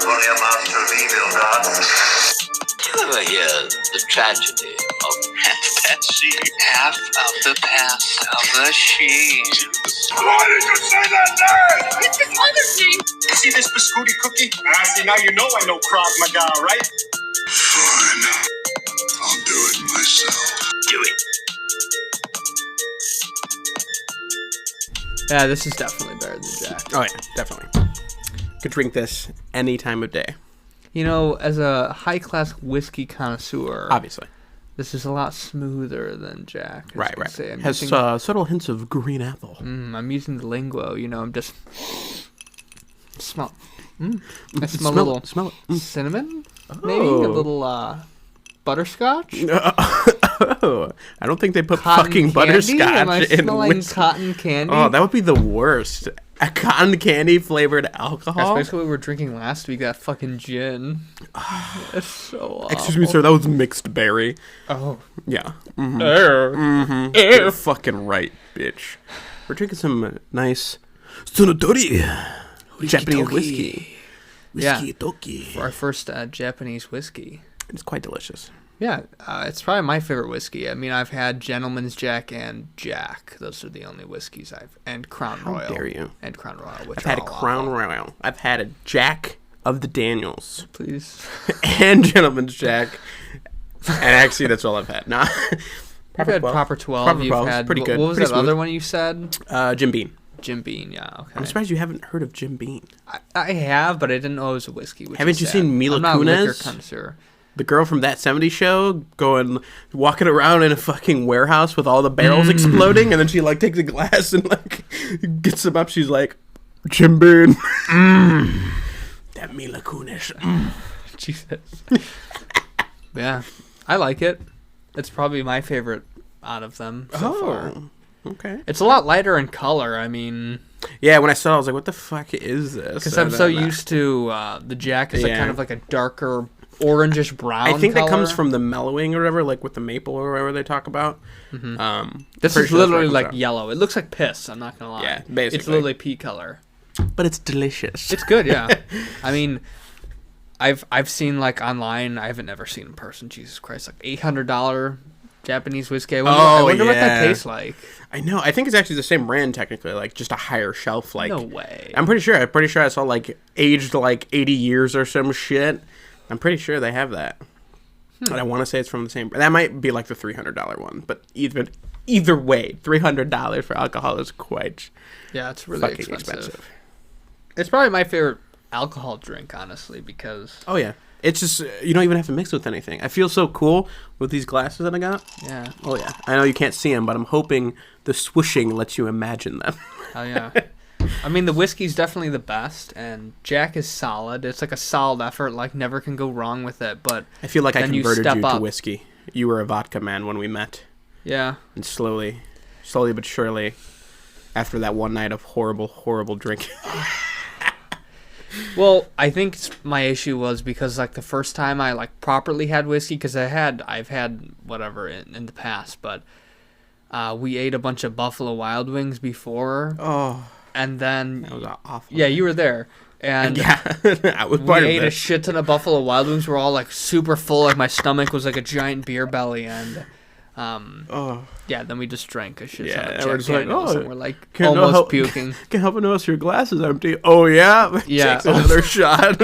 only a master of evil, God. Did you ever hear the tragedy of Half Past Sheev? Half of the past of the sheev. Why did you say that name? It's his other name. You see this biscuity cookie? See, now you know I know Krav Maga, right? Fine. I'll do it myself. Do it. Yeah, this is definitely better than Jack. Oh, yeah, definitely. Could drink this any time of day. You know, as a high-class whiskey connoisseur, Obviously. this is a lot smoother than Jack. as Right, you right. say. I'm Has using, subtle hints of green apple. I'm using the lingo, you know, I'm just... Smell. I smell a Smell little it. Smell it. cinnamon, maybe? Oh. A little, butterscotch? Oh, I don't think they put Cotton fucking candy? butterscotch Am I in smelling whiskey. cotton candy? Oh, that would be the worst. A cotton candy flavored alcohol? That's basically what we were drinking last week, that fucking gin. It's so awful. Excuse me, sir, that was mixed berry. Oh. Yeah. Ew. You're fucking right, bitch. We're drinking some nice Suntory Japanese whiskey. Yeah. Whiskey toki. For our first Japanese whiskey. It's quite delicious. Yeah, it's probably my favorite whiskey. I mean, I've had Gentleman's Jack and Jack. Those are the only whiskeys and Crown Royal. How dare you? And Crown Royal, which I've had a all Crown awful. Royal. I've had a Jack of the Daniels. Please. And Gentleman's Jack. And actually, that's all I've had. Nah. You've had Proper 12. Proper You've 12 is had, pretty good. What was Pretty that other smooth. one you said? Jim Beam. Jim Beam, yeah, okay. I'm surprised you haven't heard of Jim Beam. I have, but I didn't know it was a whiskey. Which Haven't is you sad. seen Mila I'm not a liquor Kunis? connoisseur. The girl from That 70s Show walking around in a fucking warehouse with all the barrels exploding, and then she like takes a glass and like gets them up. She's like, Jim Beam. That Mila Kunis. Jesus. Yeah, I like it. It's probably my favorite out of them so far. Okay. It's a lot lighter in color. I mean, Yeah, when I saw it, I was like, what the fuck is this? because I'm so used to the Jack is like kind of like a darker orangish brown I think color. that comes from the mellowing or whatever, like with the maple or whatever they talk about. This pretty is sure that's literally where it like comes from. yellow. It looks like piss. I'm not gonna lie. Yeah, basically. It's literally pea color. But it's delicious. It's good, yeah. I mean, I've seen like online. I haven't never seen in person. Jesus Christ, like $800 Japanese whiskey. I wonder what that yeah. tastes like. I know. I think it's actually the same brand technically, like just a higher shelf. Like No way. I'm pretty sure I saw like aged like 80 years or some shit. I'm pretty sure they have that. And I want to say it's from the same. That might be like the $300 one, but either way, $300 for alcohol is quite Yeah, it's really fucking expensive. It's probably my favorite alcohol drink, honestly, because Oh yeah, it's just you don't even have to mix with anything. I feel so cool with these glasses that I got. yeah, Oh yeah, I know you can't see them, but I'm hoping the swooshing lets you imagine them. oh yeah. I mean, the whiskey's definitely the best, and Jack is solid. It's like a solid effort. Like never can go wrong with it. But I feel like I then you converted step you to up. whiskey. You were a vodka man when we met, yeah, and slowly but surely, after that one night of horrible drinking. well, I think my issue was because like the first time I like properly had whiskey, because I've had whatever in the past, but we ate a bunch of Buffalo Wild Wings before, Oh, and then that was awful. yeah, you were there, and Yeah, I was we part ate of a it. shit ton of Buffalo Wild Wings. We're all like super full, like my stomach was like a giant beer belly, and Oh, yeah, then we just drank a shit ton Yeah, of and Jack we're just like, Daniels, oh, and we're like can't almost help- puking. Can't help but notice your glass is empty. Oh yeah, Yeah. Takes another shot.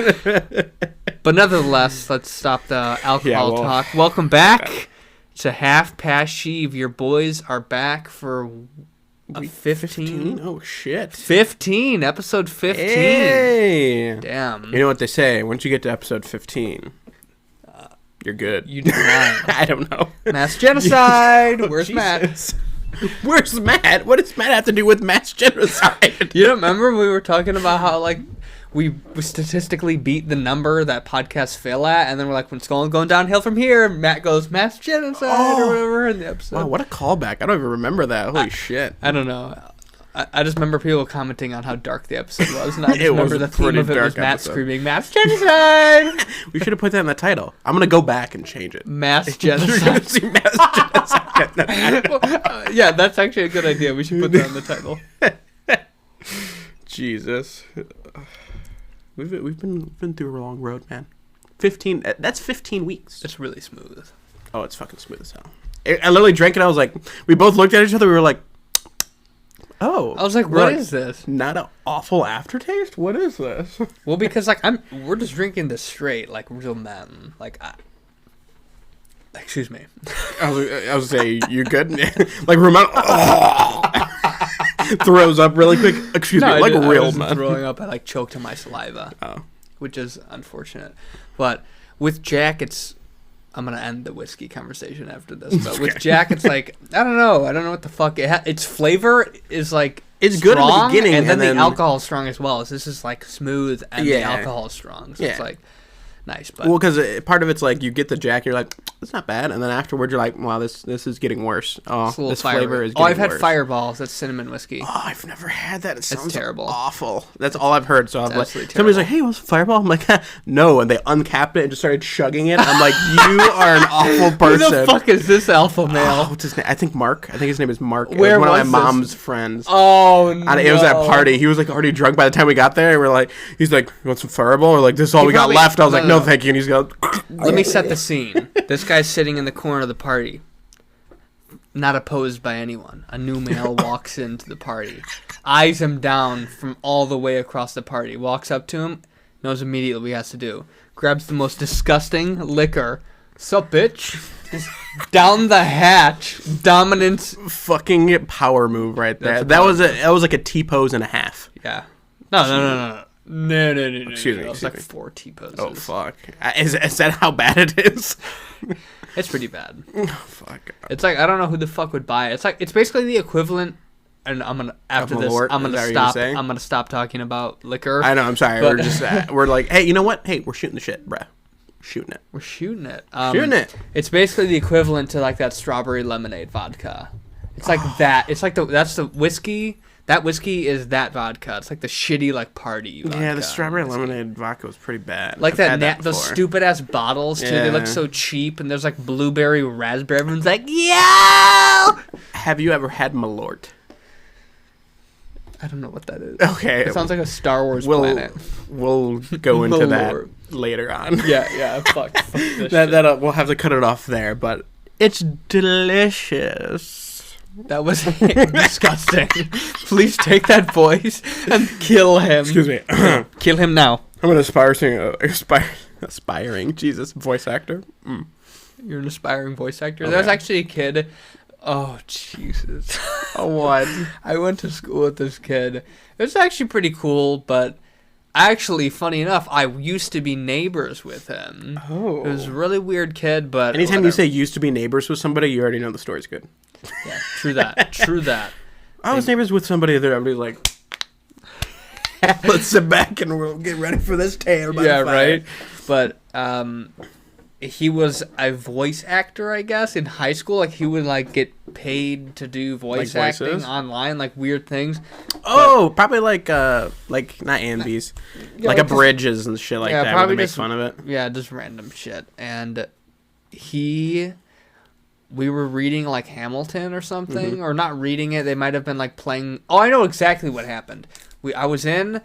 But nevertheless, let's stop the alcohol Yeah, well- talk. Welcome back to Half Past Sheev. Your boys are back for Week 15? Oh shit. 15, episode 15. Hey. Damn. You know what they say? Once you get to episode 15, you're good. You deny. I don't know. Mass genocide. Where's Matt? Jesus. Where's Matt? What does Matt have to do with mass genocide? You don't remember we were talking about how like we statistically beat the number that podcasts fail at, and then we're like, when it's going downhill from here, Matt goes mass genocide or whatever in the episode. Wow, what a callback. I don't even remember that. Holy shit. I don't know. I just remember people commenting on how dark the episode was, and I just It was remember the a pretty theme of it was dark Matt episode. screaming, mass genocide! We should have put that in the title. I'm going to go back and change it. Mass You're going genocide. to see mass genocide. Yeah, that's actually a good idea. We should put that in the title. Jesus. We've been through a long road, man. 15. That's 15 weeks. It's really smooth. Oh, it's fucking smooth as hell. I literally drank it. I was like, we both looked at each other. We were like, oh. I was like, what is this? Not an awful aftertaste? What is this? Well, because like we're just drinking this straight, like real men. Like, excuse me. I was saying, you good? Like Ramon throws up really quick. Excuse me, like I real wasn't man. throwing up. I like choked on my saliva. Oh. Which is unfortunate. But with Jack, I'm gonna end the whiskey conversation after this. But with Jack, it's like I don't know what the fuck. Its flavor is like it's good in the beginning, and then the alcohol is strong as well. So this is like smooth, and the alcohol is strong. So it's like nice. But well, because part of it's like you get the Jack, you're like, it's not bad, and then afterwards you're like, wow, this is getting worse. Oh, this flavor is getting worse. I've had Fireballs. That's cinnamon whiskey. Oh, I've never had that. It sounds terrible. Awful. That's all I've heard. So I'm like, Terrible. somebody's like, hey, what's Fireball? I'm like, no, and they uncapped it and just started chugging it. I'm like, you are an awful person. Who the fuck is this alpha male? What's his name? I think Mark. I think his name is Mark. Where it was one was of my this? mom's friends. Oh no! It was at a party. He was like already drunk by the time we got there. And we're like, he's like, you want some Fireball? Or like, this is all we got left. I was like, no, thank you. And he's going. Let me set the scene. This guy's sitting in the corner of the party, not opposed by anyone. A new male walks into the party, eyes him down from all the way across the party, walks up to him, knows immediately what he has to do, grabs the most disgusting liquor. Sup, bitch? Just down the hatch, dominance. Fucking power move right there. That was like a T-pose and a half. Yeah. No. No. Excuse me. It was like 4 T-poses. Oh, fuck. Is that how bad it is? It's pretty bad. Oh, fuck. It's like, I don't know who the fuck would buy it. It's like, it's basically the equivalent, and I'm going to, after this, I'm going to stop talking about liquor. I know, I'm sorry. But we're like, hey, you know what? Hey, we're shooting the shit, bruh. Shooting it. We're shooting it. Shooting it. It's basically the equivalent to like that strawberry lemonade vodka. It's like that. It's like that's the whiskey. That whiskey is that vodka. It's like the shitty like party vodka. Yeah, the strawberry lemonade vodka was pretty bad. Like those stupid ass bottles too. They look so cheap, and there's like blueberry, raspberry. Everyone's like, yeah. Have you ever had Malort? I don't know what that is. Okay, it sounds like a Star Wars planet. We'll go into that later on. Yeah. Fuck this that we'll have to cut it off there, but it's delicious. That was disgusting. Please take that voice and kill him. Excuse me. Kill him now. I'm an aspiring Jesus voice actor. Mm. You're an aspiring voice actor. Okay. There was actually a kid. Oh Jesus! Oh, what? I went to school with this kid. It was actually pretty cool, but actually, funny enough, I used to be neighbors with him. Oh. It was a really weird kid, but anytime you say used to be neighbors with somebody, you already know the story's good. Yeah, true that. I was neighbors with somebody that I'd be like, let's sit back and we'll get ready for this tale. Yeah, right. But he was a voice actor, I guess, in high school. Like he would like get paid to do voice acting online, like weird things. Oh, probably like not Andes, like a Bridges and shit like that. Probably where they make fun of it. Yeah, just random shit. And we were reading like Hamilton or something, or not reading it. They might have been like playing. Oh, I know exactly what happened. I was in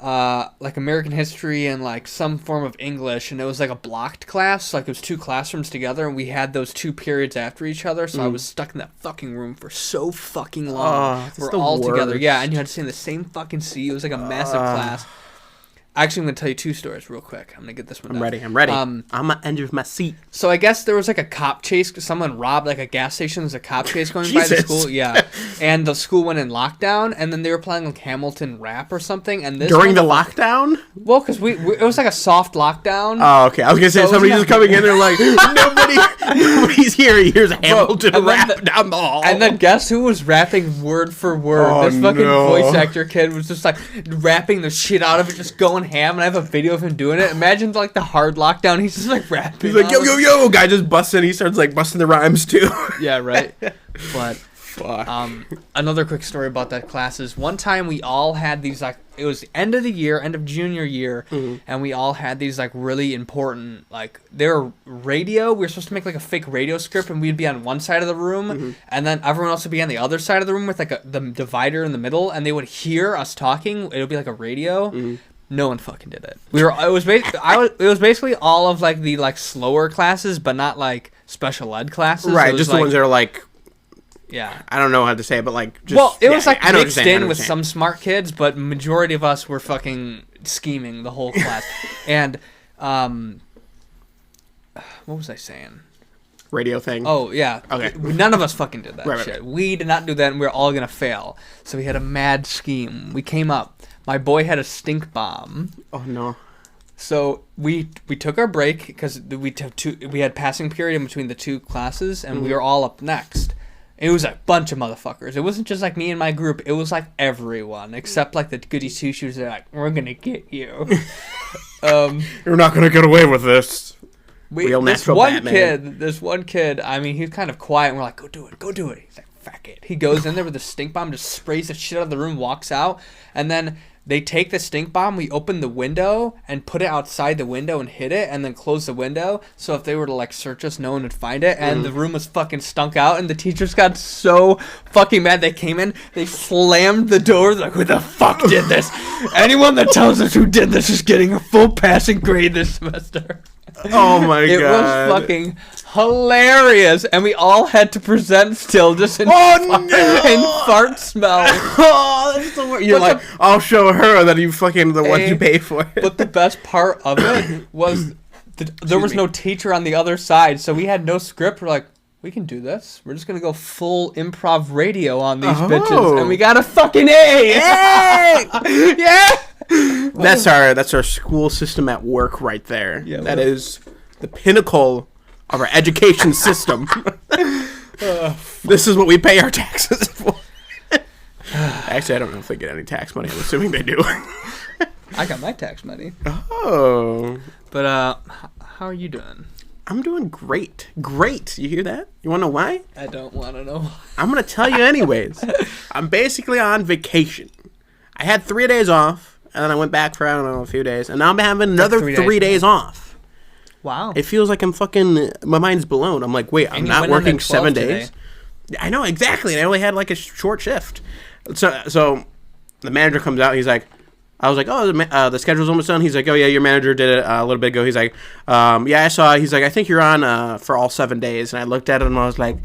like American history and like some form of English, and it was like a blocked class. Like it was 2 classrooms together, and we had those 2 periods after each other. So I was stuck in that fucking room for so fucking long. We're all together, yeah. And you had to stay in the same fucking seat. It was like a massive class. Actually, I'm going to tell you 2 stories real quick. I'm going to get this one done. I'm ready. I'm going to enter my seat. So I guess there was like a cop chase. Someone robbed like a gas station. There's a cop chase going by the school. Yeah. And the school went in lockdown, and then they were playing like Hamilton rap or something. And during the lockdown? Well, because it was like a soft lockdown. Oh, okay. I was going to say, somebody just coming in there like, nobody's here. He hears Hamilton rap down the hall. And then guess who was rapping word for word? Oh, this fucking voice actor kid was just like rapping the shit out of it, just going ham, and I have a video of him doing it. Imagine like the hard lockdown. He's just like rapping. He's like, yo, guy just busts in. He starts like busting the rhymes too. Yeah, right. But fuck. Another quick story about that class is one time we all had these like, it was end of the year, end of junior year, and we all had these like really important, like they were radio. We were supposed to make like a fake radio script, and we'd be on one side of the room, and then everyone else would be on the other side of the room with like the divider in the middle, and they would hear us talking. It would be like a radio. No one fucking did it. It was basically all of like the like slower classes, but not like special ed classes. Right, just the ones that are like, yeah. I don't know how to say it, but like, just, well, it was like I know what you're mixed saying, in with some smart kids, but majority of us were fucking scheming the whole class. And what was I saying? Radio thing. Oh, yeah. Okay. None of us fucking did that Right. shit. We did not do that, and we were all going to fail. So we had a mad scheme. We came up. My boy had a stink bomb. Oh, no. So we took our break because we had passing period in between the two classes, and we were all up next. It was a bunch of motherfuckers. It wasn't just like me and my group. It was like everyone, except like the goody two-shoes. They're like, we're going to get you. You're not going to get away with this. Real natural Batman. This one kid, I mean, he's kind of quiet, and we're like, go do it. He's like, fuck it. He goes in there with a stink bomb, just sprays the shit out of the room, walks out, and then they take the stink bomb, we open the window, and put it outside the window and hit it, and then close the window, so if they were to, like, search us, no one would find it, and the room was fucking stunk out, and the teachers got so fucking mad. They came in, they slammed the door, like, who the fuck did this? Anyone that tells us who did this is getting a full passing grade this semester. Oh my god. It was fucking hilarious. And we all had to present still just in, in fart smell. Oh, that's the worst. You're But like, I'll show her that you fucking the one you pay for it. But the best part of it was there was no teacher on the other side, so we had no script. We're like, we can do this. We're just gonna go full improv radio on these bitches, and we got a fucking A. Yay! Yeah. That's our school system at work right there. Yeah, that is the pinnacle of our education system. This is what we pay our taxes for. Actually, I don't know if they get any tax money. I'm assuming they do. I got my tax money. Oh. But how are you doing? I'm doing great. Great. You hear that? You want to know why? I don't want to know. I'm going to tell you anyways. I'm basically on vacation. I had 3 days off, and then I went back for, I don't know, a few days. And now I'm having another 3 days off. Wow. It feels like I'm fucking, my mind's blown. I'm like, wait, I'm not working 7 days? I know, exactly. And I only had like a short shift. So the manager comes out, he's like, I was like, oh, the schedule's almost done. He's like, oh, yeah, your manager did it a little bit ago. He's like, yeah, I saw. He's like, I think you're on for all 7 days. And I looked at it and I was like,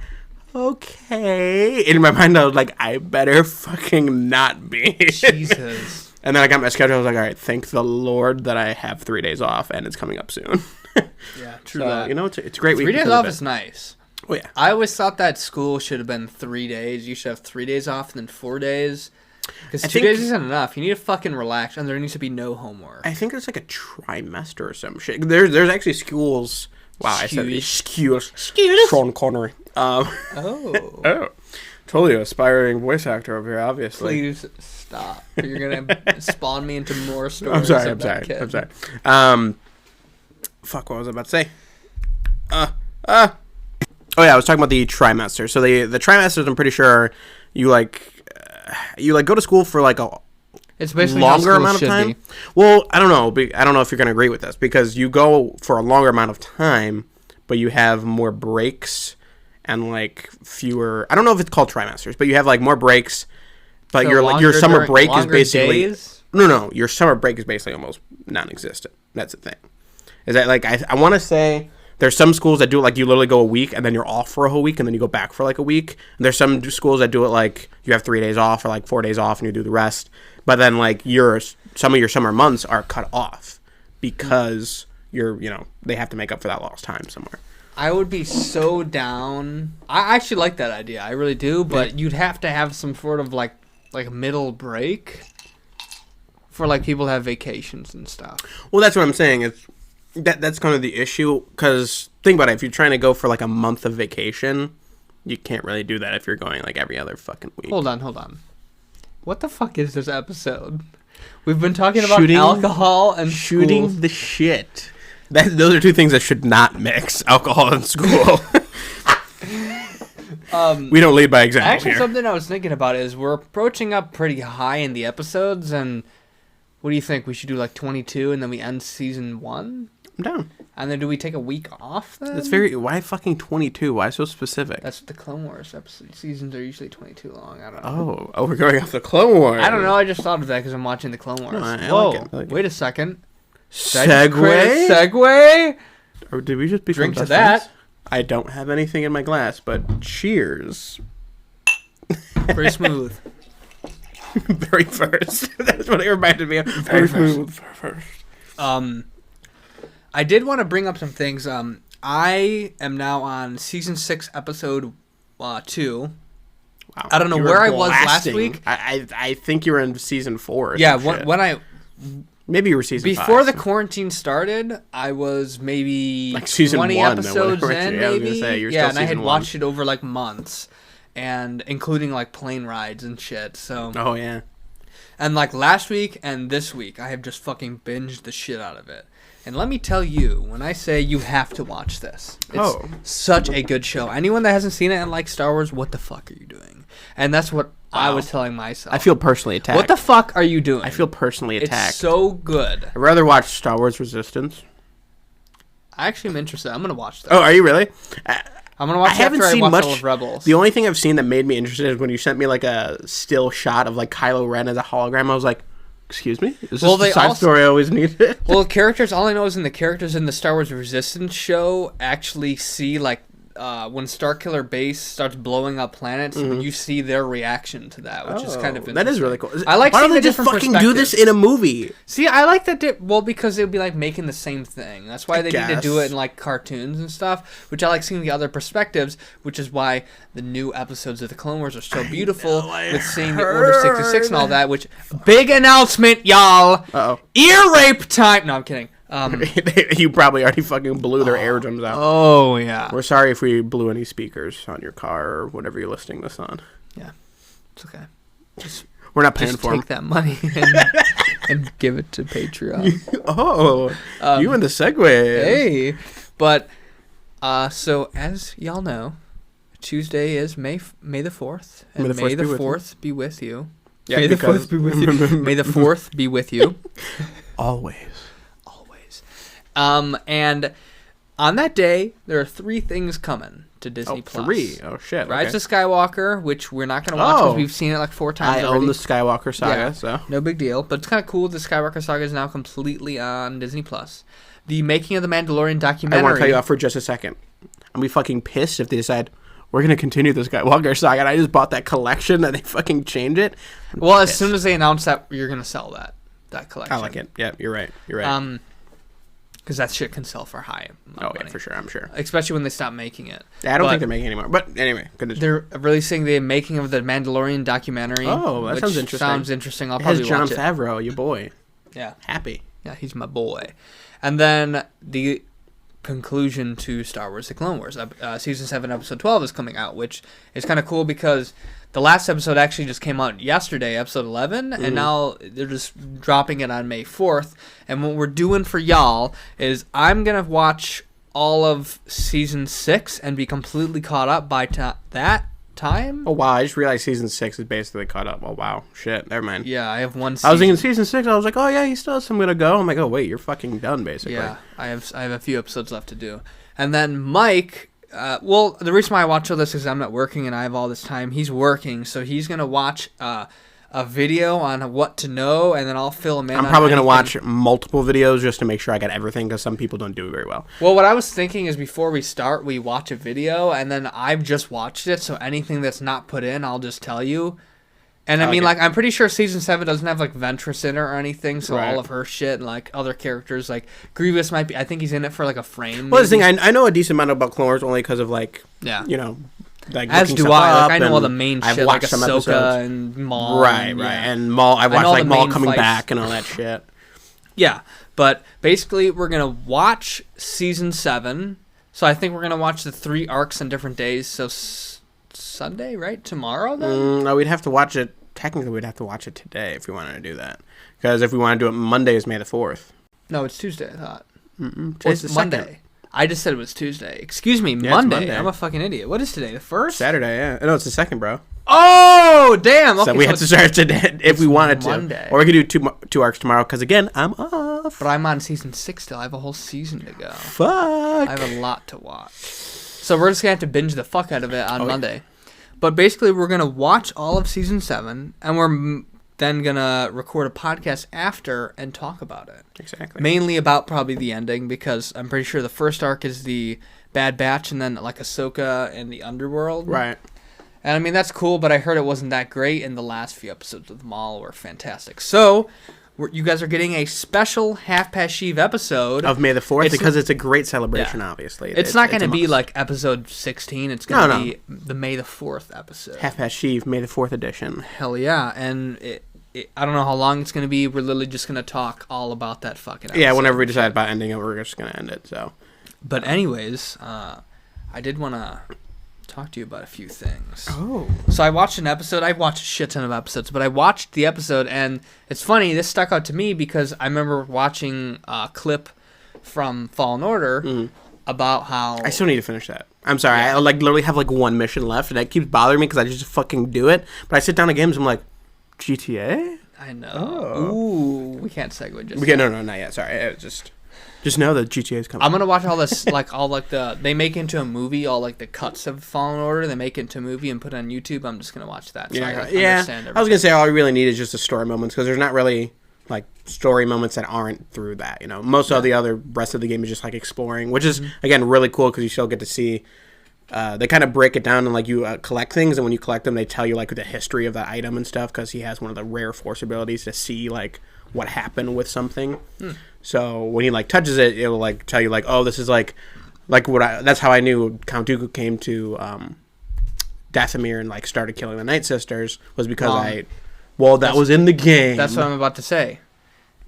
okay. In my mind, I was like, I better fucking not be. Jesus. And then I got my schedule. I was like, all right, thank the Lord that I have 3 days off and it's coming up soon. Yeah, true. So, you know, it's a great week. 3 days off is nice. Oh, yeah. I always thought that school should have been 3 days. You should have 3 days off and then 4 days. Because 2 days isn't enough. You need to fucking relax, and there needs to be no homework. I think there's like a trimester or some shit. There's actually schools. Wow, I said schools. Sean Connery. Oh. Totally aspiring voice actor over here, obviously. Please stop. You're gonna spawn me into more stories. I'm sorry. Fuck, what was I about to say? Oh yeah, I was talking about the trimester. So the trimesters, I'm pretty sure you go to school for like a it's basically longer amount of time. Well, I don't know. I don't know if you're going to agree with this because you go for a longer amount of time, but you have more breaks and like fewer. I don't know if it's called trimesters, but you have like more breaks. But so your summer break is basically days? No. Your summer break is basically almost non-existent. That's the thing. Is that like I want to say. There's some schools that do it like you literally go a week and then you're off for a whole week and then you go back for like a week. And there's some schools that do it like you have 3 days off or like 4 days off and you do the rest. But then like some of your summer months are cut off because they have to make up for that lost time somewhere. I would be so down. I actually like that idea. I really do. But you'd have to have some sort of like middle break for like people to have vacations and stuff. Well, that's what I'm saying. It's That's kind of the issue, because think about it. If you're trying to go for like a month of vacation, you can't really do that if you're going like every other fucking week. Hold on. What the fuck is this episode? We've been talking about alcohol and shooting school. The shit. Those are two things that should not mix, alcohol and school. We don't lead by example actually, here. something I was thinking about is we're approaching up pretty high in the episodes, and what do you think? We should do like 22 and then we end season 1? I'm down. And then do we take a week off then? It's very... Why fucking 22? Why so specific? That's what the Clone Wars seasons are usually 22 long. I don't know. Oh, we're going off the Clone Wars. I don't know. I just thought of that because I'm watching the Clone Wars. No, I Whoa, like it. I like it. wait a second. Segue? Segue? Or did we just become Drink to best that. friends? I don't have anything in my glass, but cheers. Very smooth. Very first. That's what it reminded me of. Very smooth. First. I did want to bring up some things. I am now on season 6, episode 2. Wow. I don't know You where were I was last blasting. week. I think you were in season 4. Or Yeah, some shit. when I Maybe you were season 5. before the quarantine started, I was maybe Like season 20 1, episodes then, weren't in, you? Yeah, I was maybe. gonna say, you're Yeah, still and I had season 1. watched it over like months, and including like plane rides and shit. So Oh, yeah. and like last week and this week, I have just fucking binged the shit out of it. And let me tell you, when I say you have to watch this, it's such a good show. Anyone that hasn't seen it and likes Star Wars, what the fuck are you doing? And that's what I was telling myself. I feel personally attacked. What the fuck are you doing? I feel personally attacked. It's so good. I'd rather watch Star Wars Resistance. I actually am interested. I'm gonna watch that. Oh, are you really? I'm gonna watch I it haven't after seen I watch much. all of Rebels. The only thing I've seen that made me interested is when you sent me like a still shot of like Kylo Ren as a hologram. I was like, "Excuse me, is this the side story I always needed?" Well, characters. All I know is in the characters in the Star Wars Resistance show actually see like when Starkiller Base starts blowing up planets, you see their reaction to that, which is kind of interesting. That is really cool. I like Why seeing don't they the just different fucking do this in a movie? See, I like that. Well, because it would be like making the same thing. That's why they need to do guess. it in like cartoons and stuff. Which I like seeing the other perspectives. Which is why the new episodes of the Clone Wars are so beautiful with seeing the Order 66 and all that. Which big announcement, y'all! Uh-oh. Ear rape time. No, I'm kidding. You probably already fucking blew their eardrums out. Oh yeah. We're sorry if we blew any speakers on your car or whatever you're listening this on. Yeah, it's okay. We're not paying Just for take them. that money and give it to Patreon. Oh, you and the segue. Hey, but so as y'all know, Tuesday is May the 4th, and May the 4th be with you. Yeah, May the because- 4th be with you. May the 4th be with you. Always. And on that day, there are 3 things coming to Disney Plus. 3? Oh, shit. Rise Okay. of Skywalker, which we're not going to watch because we've seen it like 4 times I already. own the Skywalker saga, Yeah, so. no big deal. But it's kind of cool. The Skywalker saga is now completely on Disney Plus. The Making of the Mandalorian documentary. I want to cut you off for just a second. I'm be fucking pissed if they decide we're going to continue the Skywalker saga and I just bought that collection and they fucking change it. Well, as soon as they announce that, you're going to sell that collection. I like it. Yeah, you're right. You're right. Because that shit can sell for high money. Yeah, for sure. I'm sure. Especially when they stop making it. Yeah, I don't think they're making it anymore. But anyway, goodness. They're releasing the Making of the Mandalorian documentary. Oh, that which sounds interesting. Sounds interesting. I'll It has probably Jon watch it. Favreau, your boy. Yeah. Happy. Yeah, he's my boy. And then the conclusion to Star Wars: The Clone Wars. Season 7, Episode 12 is coming out, which is kind of cool because the last episode actually just came out yesterday, Episode 11, and now they're just dropping it on May 4th. And what we're doing for y'all is I'm going to watch all of Season 6 and be completely caught up by that time. Oh, wow. I just realized Season 6 is basically caught up. Oh, wow. Shit. Never mind. Yeah, I have one season. I was thinking Season 6. I was like, oh, yeah, he still has some to go. I'm like, oh, wait, you're fucking done, basically. Yeah, I have a few episodes left to do. And then Mike, well, the reason why I watch all this is I'm not working and I have all this time. He's working, so he's going to watch a video on what to know, and then I'll fill him in. I'm probably going to watch multiple videos just to make sure I got everything because some people don't do it very well. Well, what I was thinking is before we start, we watch a video, and then I've just watched it, so anything that's not put in, I'll just tell you. And I mean, like, I'm pretty sure Season 7 doesn't have, like, Ventress in it or anything, so all of her shit and, like, other characters, like, Grievous might be, I think he's in it for, like, a frame. Well, the thing, I know a decent amount about Clone Wars only because of, like, you know, like, as do I. Like, I know all the main I've shit, like watched some Ahsoka episodes. and Maul. Right. And Maul, I've watched, like, the Maul main coming fights. back and all that shit. Yeah, but basically, we're going to watch Season 7. So I think we're going to watch the 3 arcs on different days. So Sunday, right? Tomorrow, then? No, we'd have to watch it. Technically, we'd have to watch it today if we wanted to do that. Because if we want to do it Monday is May the 4th. No, it's Tuesday, I thought. Today's It's the Monday. 2nd. I just said it was Tuesday. Excuse me, Yeah, Monday. it's Monday. I'm a fucking idiot. What is today? The 1st? Saturday, yeah. No, it's the 2nd, bro. Oh, damn. Okay, So we have to start today if we wanted to. Monday. Or we could do two arcs tomorrow because, again, I'm off. off. But I'm on season 6 still. I have a whole season to go. Fuck. I have a lot to watch. So we're just going to have to binge the fuck out of it on Monday. But basically, we're going to watch all of season 7, and we're then going to record a podcast after and talk about it. Exactly. Mainly about probably the ending, because I'm pretty sure the first arc is the Bad Batch, and then like Ahsoka and the Underworld. Right. And I mean, that's cool, but I heard it wasn't that great, and the last few episodes of them all were fantastic. So, you guys are getting a special Half Past Sheev episode. Of May the 4th, because it's a great celebration, obviously. It's not going to be like episode 16. It's going to be the May the 4th episode. Half Past Sheev, May the 4th edition. Hell yeah. And I don't know how long it's going to be. We're literally just going to talk all about that fucking episode. Yeah, whenever we decide about ending it, we're just going to end it, so. But anyways, I did want to talk to you about a few things. Oh. So I watched an episode. I watched a shit ton of episodes, but I watched the episode, and it's funny. This stuck out to me because I remember watching a clip from Fallen Order about how I still need to finish that. I'm sorry. I literally have one mission left, and that keeps bothering me because I just fucking do it. But I sit down again, and I'm like, GTA? I know. Oh. Ooh, we can't segue just. No, not yet. Sorry. Just know that GTA is coming. I'm gonna watch all this, they make into a movie, all the cuts of Fallen Order. They make into a movie and put it on YouTube. I'm just gonna watch that. So I understand I was gonna say all I really need is just the story moments because there's not really story moments that aren't through that. Most of the other rest of the game is just exploring, which is again really cool because you still get to see. They kind of break it down and you collect things, and when you collect them, they tell you the history of the item and stuff because he has one of the rare force abilities to see what happened with something. So when he touches it, it will tell you oh, this is what that's how I knew Count Dooku came to Dathomir and started killing the Night Sisters was because that was in the game. That's what I'm about to say.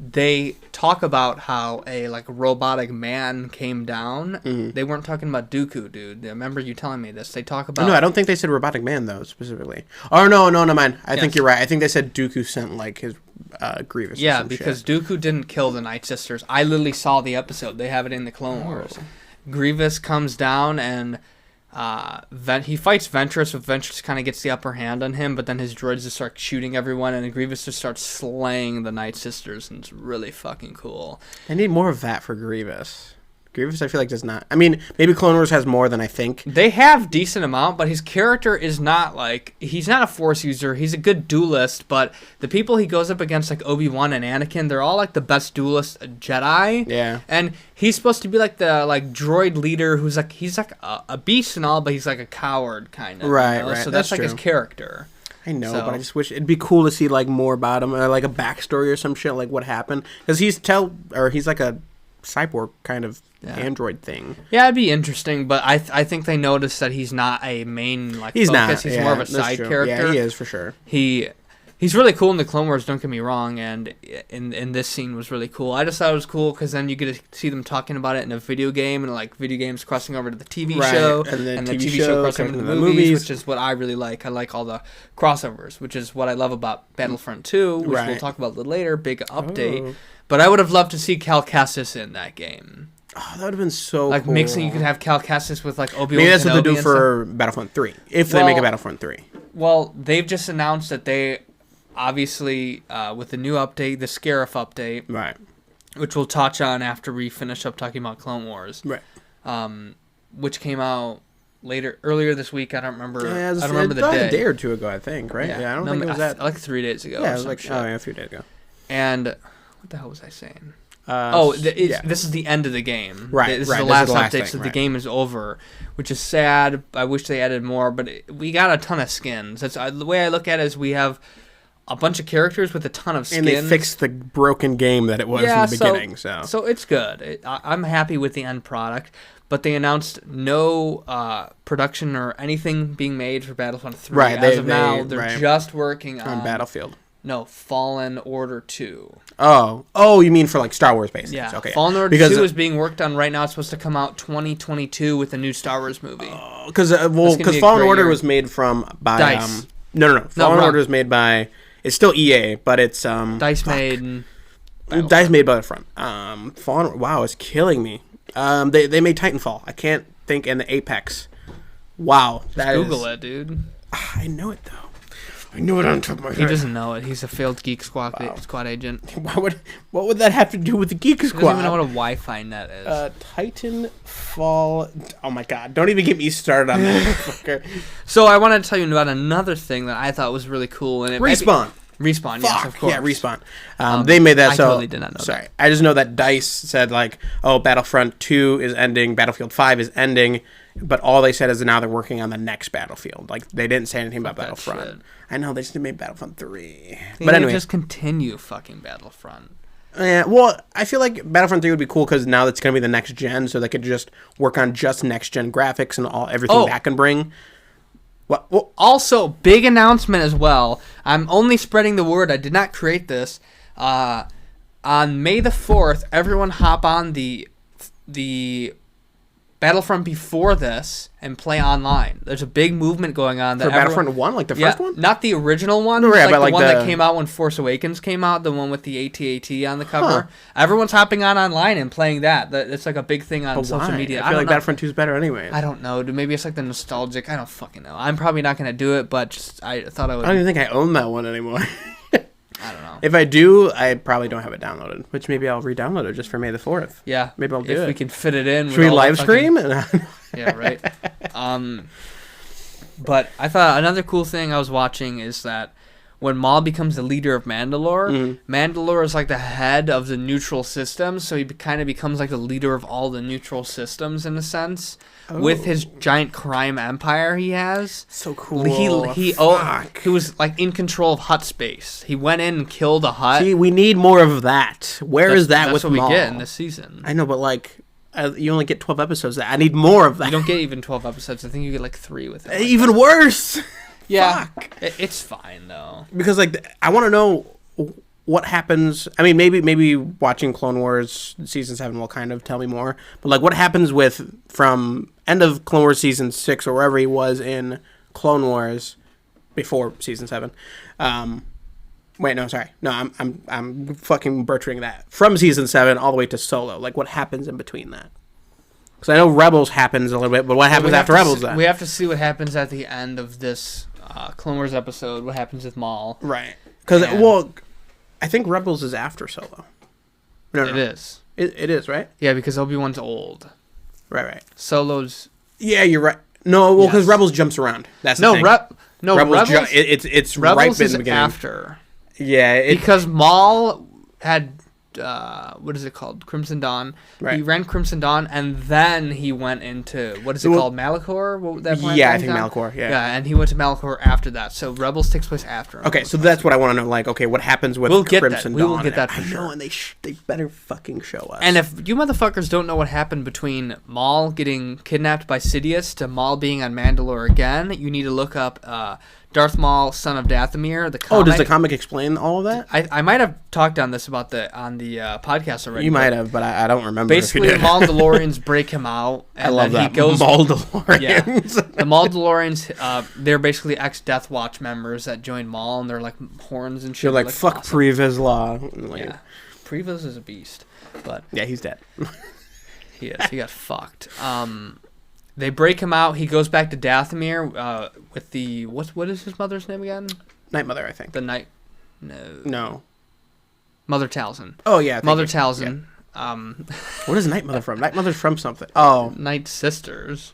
They talk about how a robotic man came down. They weren't talking about Dooku, dude. I remember you telling me this. They talk about. No, I don't think they said robotic man though specifically. Oh no, mind. I think you're right. I think they said Dooku sent his Grievous. Yeah, because Dooku didn't kill the Night Sisters. I literally saw the episode. They have it in the Clone Wars. Grievous comes down and he fights Ventress, but Ventress kind of gets the upper hand on him, but then his droids just start shooting everyone, and Grievous just starts slaying the Night Sisters, and it's really fucking cool. I need more of that for Grievous. Grievous, I feel does not. I mean, maybe Clone Wars has more than I think. They have decent amount, but his character is not he's not a Force user. He's a good duelist, but the people he goes up against, Obi-Wan and Anakin, they're all the best duelist Jedi. Yeah. And he's supposed to be the droid leader who's he's a beast and all, but he's a coward kind of. Right, right. So that's true. his character. I know, but I just wish it'd be cool to see more about him, or a backstory or some shit, what happened, because he's a cyborg kind of android thing. Yeah, it'd be interesting, but I think they noticed that he's not a main he's focus. Not. He's more of a side character. Yeah, he is for sure. He's really cool in the Clone Wars, don't get me wrong, and in this scene was really cool. I just thought it was cool because then you get to see them talking about it in a video game, and video games crossing over to the TV show, and the TV show crossing over to the movies, which is what I really like. I like all the crossovers, which is what I love about Battlefront 2, which we'll talk about a little later, big update. Oh. But I would have loved to see Cal Kestis in that game. Oh, that would have been so cool. Mixing, you could have Cal Kestis with Obi-Wan. Maybe that's what they do for Battlefront 3, if they make a Battlefront 3. Well, they've just announced that they, obviously, with the new update, the Scariff update, right, which we'll touch on after we finish up talking about Clone Wars, right, which came out earlier this week. I don't remember. Yeah, I don't remember the day. A day or two ago, I think. Right? Yeah, I don't think it was that. 3 days ago. Yeah, it was a few days ago. And what the hell was I saying? This is the end of the game. Right, This is the last update, so the game is over, which is sad. I wish they added more, but we got a ton of skins. That's the way I look at it is we have a bunch of characters with a ton of skins. And they fixed the broken game that it was in the beginning. So it's good. I'm happy with the end product, but they announced no production or anything being made for Battlefront 3. Right, As of now, they're just working on Battlefield. No, Fallen Order 2. Oh, you mean for Star Wars based? Yeah. Okay. Fallen Order 2 is being worked on right now. It's supposed to come out 2022 with a new Star Wars movie. Because Fallen Order was made by DICE. No. Fallen Order was made by. It's still EA, but it's DICE made. DICE made Battlefront. Fallen. Wow, it's killing me. They made Titanfall. I can't think, and the Apex. Wow, Just Google it, dude. I know it though. I knew it on top of my He head. doesn't know it. He's a failed Geek Squad agent. What would that have to do with the Geek He Squad? doesn't even know what a Wi-Fi net is. Titanfall. Oh my god! Don't even get me started on that motherfucker. So I wanted to tell you about another thing that I thought was really cool. And it Respawn. Respawn, yes, of course. Yeah, Respawn. They made that. I so totally did not know sorry, that. I just know that DICE said like, "Oh, Battlefront 2 is ending, Battlefield 5 is ending," but all they said is that now they're working on the next Battlefield. Like they didn't say anything about that Battlefront. shit. I know they just made Battlefront 3, They but need to anyway. just continue fucking Battlefront. Yeah, well, I feel like Battlefront 3 would be cool because now that's going to be the next gen, so they could just work on just next gen graphics and everything that can bring. What? Well, Also, big announcement as well. I'm only spreading the word. I did not create this. On May the 4th, everyone hop on the Battlefront before this and play online. There's a big movement going on. That for Battlefront 1, like the first one? Not the original one. No, right, like but the like one the- that came out when Force Awakens came out, the one with the AT-AT on the cover. Everyone's hopping on online and playing that. It's like a big thing on But social why? media. I feel don't like know. Battlefront 2 is better anyway. I don't know. Dude. Maybe it's like the nostalgic. I don't fucking know. I'm probably not going to do it, but just, I thought I would. I don't even think I own that one anymore. I don't know. If I do, I probably don't have it downloaded, which maybe I'll re-download it just for May the 4th. Yeah. Maybe I'll do if it. we can fit it in. Should we live stream? Yeah, right. But I thought another cool thing I was watching is that when Maul becomes the leader of Mandalore, Mandalore is like the head of the neutral systems, so he kind of becomes like the leader of all the neutral systems in a sense. With his giant crime empire he has. So cool. He was like in control of Hutt space. He went in and killed a Hutt. See, we need more of that. Where is that with That's what Maul? we get in this season. I know, but like, you only get 12 episodes. I need more of that. You don't get even 12 episodes. I think you get like 3 with it. Even worse. Yeah. Fuck. It's fine though. Because like, I want to know what happens. I mean, maybe watching Clone Wars season 7 will kind of tell me more. But like, what happens from end of Clone Wars season 6 or wherever he was in Clone Wars before season 7? Wait, no, sorry, no, I'm fucking butchering that. From season 7 all the way to Solo. Like, what happens in between that? Because I know Rebels happens a little bit, but what happens after Rebels then? We have to see what happens at the end of this Clone Wars episode. What happens with Maul? Right. Because I think Rebels is after Solo. No. It is. It is, right? Yeah, because Obi-Wan's old. Right. Solo's. Yeah, you're right. No, well, because Yes. Rebels jumps around. That's the thing. Rebels. It's Rebels right in is the beginning. after. Yeah, Because Maul had what is it called? Crimson Dawn. Right. He ran Crimson Dawn, and then he went into what is it called? Malachor? What that planet yeah, I was think on? Malachor. Yeah. Yeah, and he went to Malachor after that. So Rebels takes place after. Okay, so that's what I want to know. Like, okay, what happens with We'll get that. Crimson We Dawn? will get that for I know, sure. and they better fucking show us. And if you motherfuckers don't know what happened between Maul getting kidnapped by Sidious to Maul being on Mandalore again, you need to look up Darth Maul, Son of Dathomir, the comic. does the comic explain all of that? I might have talked on this on the podcast already. You might have, but I don't remember. Basically, if the you did. Mandalorians break him out. And I love then that. He goes, Mandalorians. Yeah, the Mandalorians, they're basically ex-Death Watch members that join Maul, and they're like horns and shit. You're like, It looks fuck awesome. Priva's law. Like, Yeah, Prievas is a beast, but yeah, he's dead. he is. He got fucked. They break him out. He goes back to Dathomir with the what is his mother's name again? Night Mother, I think. The Night. No. Mother Talzin. Oh yeah, thank Mother you. Talzin. What is Night Mother from? Night Mother's from something. Oh, Night Sisters.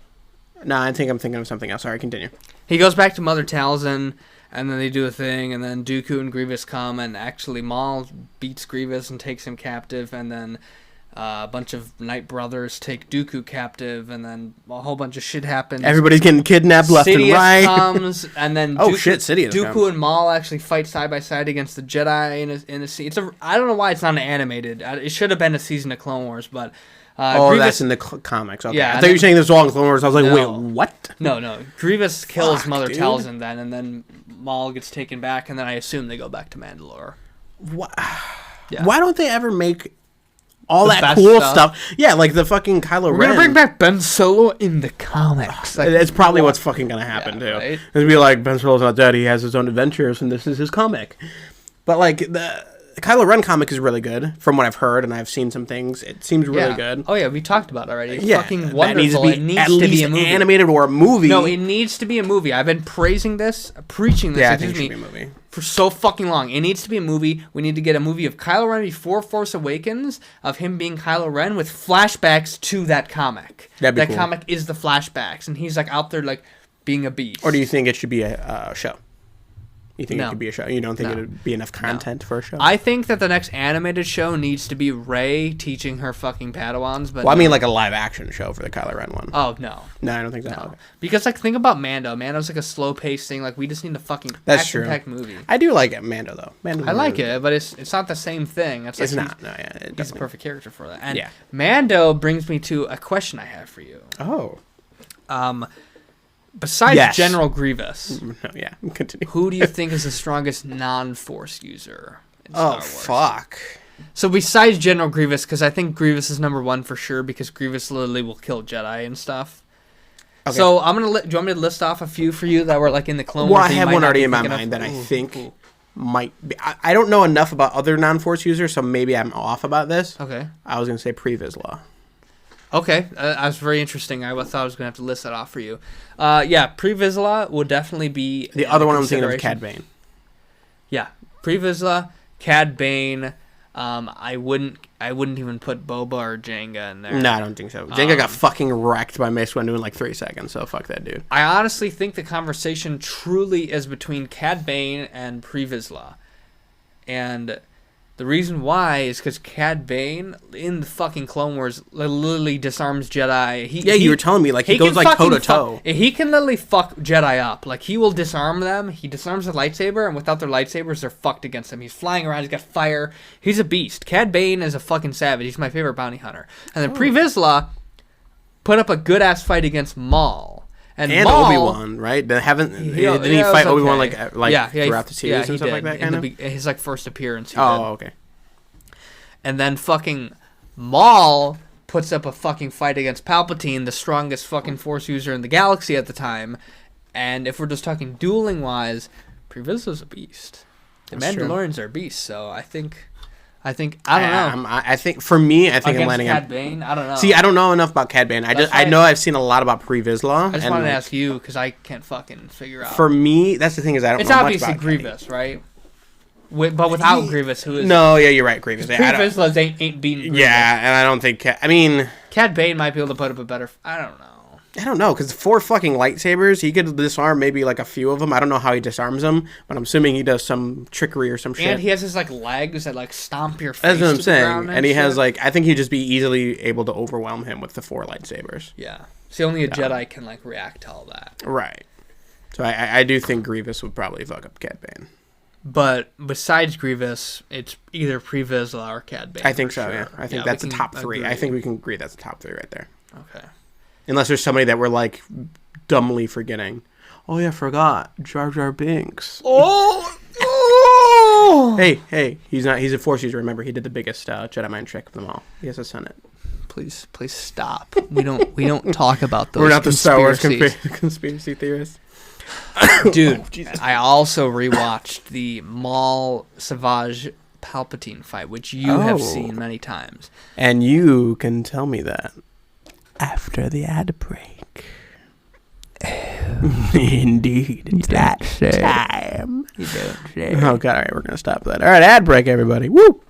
no, I think I'm thinking of something else. Sorry, continue. He goes back to Mother Talzin, and then they do a thing, and then Dooku and Grievous come, and actually Maul beats Grievous and takes him captive, and then a bunch of Night Brothers take Dooku captive, and then a whole bunch of shit happens. Everybody's getting kidnapped left Sidious and right. comes, and then Oh, shit, Sidious Dooku comes. and Maul actually fight side by side against the Jedi in a scene. I don't know why it's not animated. It should have been a season of Clone Wars, but Grievous, That's in the comics. Okay. Yeah, I and thought you were then- saying this was all in Clone Wars. I was like, No. wait, what? No. Grievous kills Fuck, Mother dude. Talzin then, and then Maul gets taken back, and then I assume they go back to Mandalore. Yeah. Why don't they ever make all The that best cool stuff. stuff? Yeah, like the fucking Kylo We're Ren. gonna bring back Ben Solo in the comics. Like, It's probably what's fucking gonna happen Yeah, too. right? It'd be like Ben Solo's not dead. He has his own adventures, and this is his comic. But like the Kylo Ren comic is really good from what I've heard, and I've seen some things. It seems really good. Oh yeah, we talked about it already. It's Yeah, fucking that wonderful. needs to be at least a movie. animated or a movie. No, it needs to be a movie. I've been preaching this, yeah, I think it should be a movie. for so fucking long. It needs to be a movie. We need to get a movie of Kylo Ren before Force Awakens, of him being Kylo Ren with flashbacks to that comic. That'd be that cool. comic is the flashbacks, and he's like out there like being a beast. Or do you think it should be a show? You think No. it could be a show? You don't think No. it would be enough content for a show? I think that the next animated show needs to be Rey teaching her fucking Padawans. But well, I mean, like a live action show for the Kylo Ren one. oh no. No, I don't think so. No. Okay. Because like think about Mando. Mando's like a slow paced thing. Like we just need a fucking That's true. action-packed movie. I do like Mando though. Mando's I like really it, but it's not the same thing. It's, like It's not. No, yeah, it He's a definitely- perfect character for that. And Yeah. Mando brings me to a question I have for you. Oh. Besides Yes. General Grievous, No, yeah. Continue. who do you think is the strongest non-Force user in Star Oh Wars? fuck. So besides General Grievous, because I think Grievous is number one for sure, because Grievous literally will kill Jedi and stuff. Okay. So I'm gonna. Do you want me to list off a few for you that were like in the Clone Wars? Well, I that you have might one not already be in my thinking of? mind that I Ooh, think ooh. might be. I don't know enough about other non-Force users, so maybe I'm off about this. Okay. I was gonna say Pre-Vizsla. Okay, that was very interesting. I thought I was gonna have to list that off for you. Yeah, Pre-Vizsla would definitely be The in other one I'm thinking of is consideration. Cad Bane. Yeah, Pre-Vizsla, Cad Bane. I wouldn't even put Boba or Jango in there. No, I don't think so. Jango got fucking wrecked by Mace Windu in like 3 seconds, so fuck that dude. I honestly think the conversation truly is between Cad Bane and Pre-Vizsla. And the reason why is because Cad Bane in the fucking Clone Wars literally disarms Jedi. You were telling me like he goes can like toe fucking to toe. He can literally fuck Jedi up. Like he will disarm them. He disarms the lightsaber, and without their lightsabers, they're fucked against him. He's flying around. He's got fire. He's a beast. Cad Bane is a fucking savage. He's my favorite bounty hunter. And then Pre-Vizsla put up a good ass fight against Maul. And Maul, Obi-Wan, right? Didn't he it was fight Obi-Wan okay. like throughout the series and stuff did. like that? In Kind of. his like first appearance. He did. Oh, okay. And then fucking Maul puts up a fucking fight against Palpatine, the strongest fucking Force user in the galaxy at the time. And if we're just talking dueling wise, Pre-Vizsla's a beast. The That's true. Mandalorians are beasts, so I think I don't know. I think for me, I think I'm Against landing Cad on. Bane, I don't know. See, I don't know enough about Cad Bane. I why know I've seen a lot about Pre-Vizsla. I just and wanted to like, ask you because I can't fucking figure out. For me, that's the thing is I don't it's know much obviously about Grievous, right? But without Grievous, who is No, yeah, you're right, Grievous. Yeah, I don't- Pre-Vizsla ain't beating Grievous. yeah, and I don't think. I mean, Cad Bane might be able to put up a better. I don't know. I don't know because 4 fucking lightsabers, he could disarm maybe like a few of them. I don't know how he disarms them, but I'm assuming he does some trickery or some shit. And he has his like legs that like stomp your face. That's what I'm to the saying. ground And he has shit. like, I think he'd just be easily able to overwhelm him with the 4 lightsabers. Yeah. See, only a Jedi can like react to all that. Right. So I do think Grievous would probably fuck up Cad Bane. But besides Grievous, it's either Pre-Vizsla or Cad Bane. I think for so. sure. Yeah, I think we that's the can top 3. I agree. think we can agree that's the top 3 right there. Okay. Unless there's somebody that we're like dumbly forgetting. Oh yeah, forgot Jar Jar Binks. Oh. Hey, he's not. He's a Force user. Remember, he did the biggest Jedi mind trick of them all. He has a Senate. Please stop. We don't talk about those. We're not the Star Wars conspiracies. conspiracy theorists. Dude. Jesus. I also rewatched the Maul Savage Palpatine fight, which you have Oh. seen many times. And you can tell me that after the ad break. Indeed, it's that time. You don't say. Oh god! All right, we're gonna stop that. All right, ad break, everybody. Woo!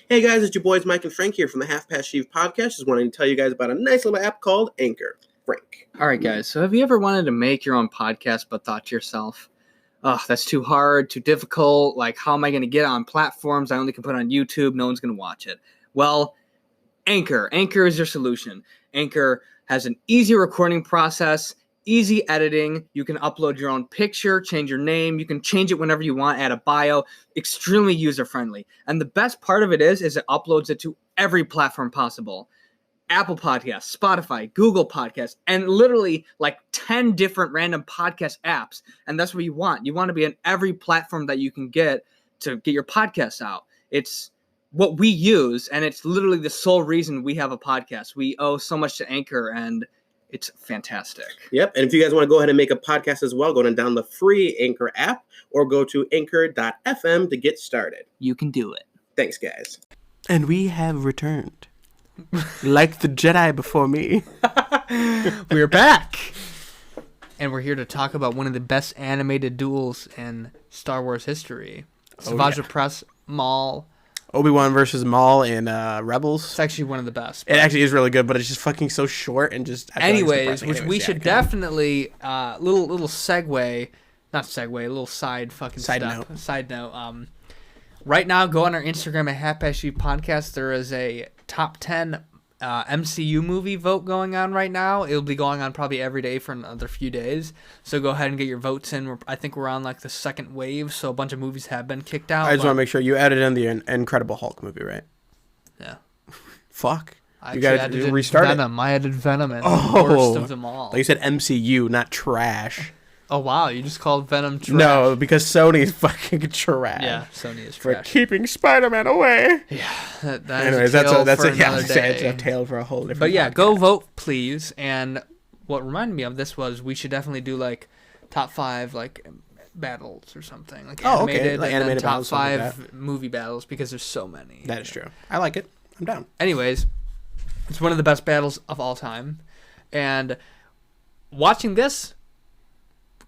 Hey guys, it's your boys Mike and Frank here from the Half Past Sheev podcast. Just wanting to tell you guys about a nice little app called Anchor. Frank. All right, guys. So have you ever wanted to make your own podcast but thought to yourself, oh, that's too hard, too difficult. Like, how am I going to get on platforms I only can put on YouTube? No one's going to watch it. Well, Anchor. Anchor is your solution. Anchor has an easy recording process, easy editing. You can upload your own picture, change your name. You can change it whenever you want, add a bio. Extremely user-friendly. And the best part of it is it uploads it to every platform possible. Apple Podcasts, Spotify, Google Podcasts, and literally like 10 different random podcast apps. And that's what you want. You want to be on every platform that you can get to get your podcasts out. It's what we use, and it's literally the sole reason we have a podcast. We owe so much to Anchor, and It's fantastic. Yep. And if you guys want to go ahead and make a podcast as well, go and download the free Anchor app or go to anchor.fm to get started. You can do it. Thanks, guys. And we have returned. Like the Jedi before me. We're back. And we're here to talk about one of the best animated duels in Star Wars history. Savage Press, Maul. Obi-Wan versus Maul in Rebels. It's actually one of the best. It actually is really good, but it's just fucking so short and just... Anyways, which we should definitely... little segue... Not segue, a little side fucking Side step. note. Side note. Right now, go on our Instagram at Half Past Sheev Podcast. There is a top 10 MCU movie vote going on right now. It'll be going on probably every day for another few days. So go ahead and get your votes in. I think we're on like the second wave, so a bunch of movies have been kicked out. I just want to make sure you added in the Incredible Hulk movie, right? Yeah. Fuck. You got to restart Venom. I added Venom in. The worst of them all. Like you said MCU, not trash. Oh, wow. You just called Venom trash. No, because Sony's fucking trash. Yeah, Sony is for trash. keeping Spider-Man away. Yeah. That Anyways, that's a tale for a whole different But yeah, podcast. go vote, please. And what reminded me of this was we should definitely do like top 5 like battles or something. Like animated, like and animated then top battles, something 5 like movie battles because there's so many. That is true. I like it. I'm down. Anyways, it's one of the best battles of all time. And watching this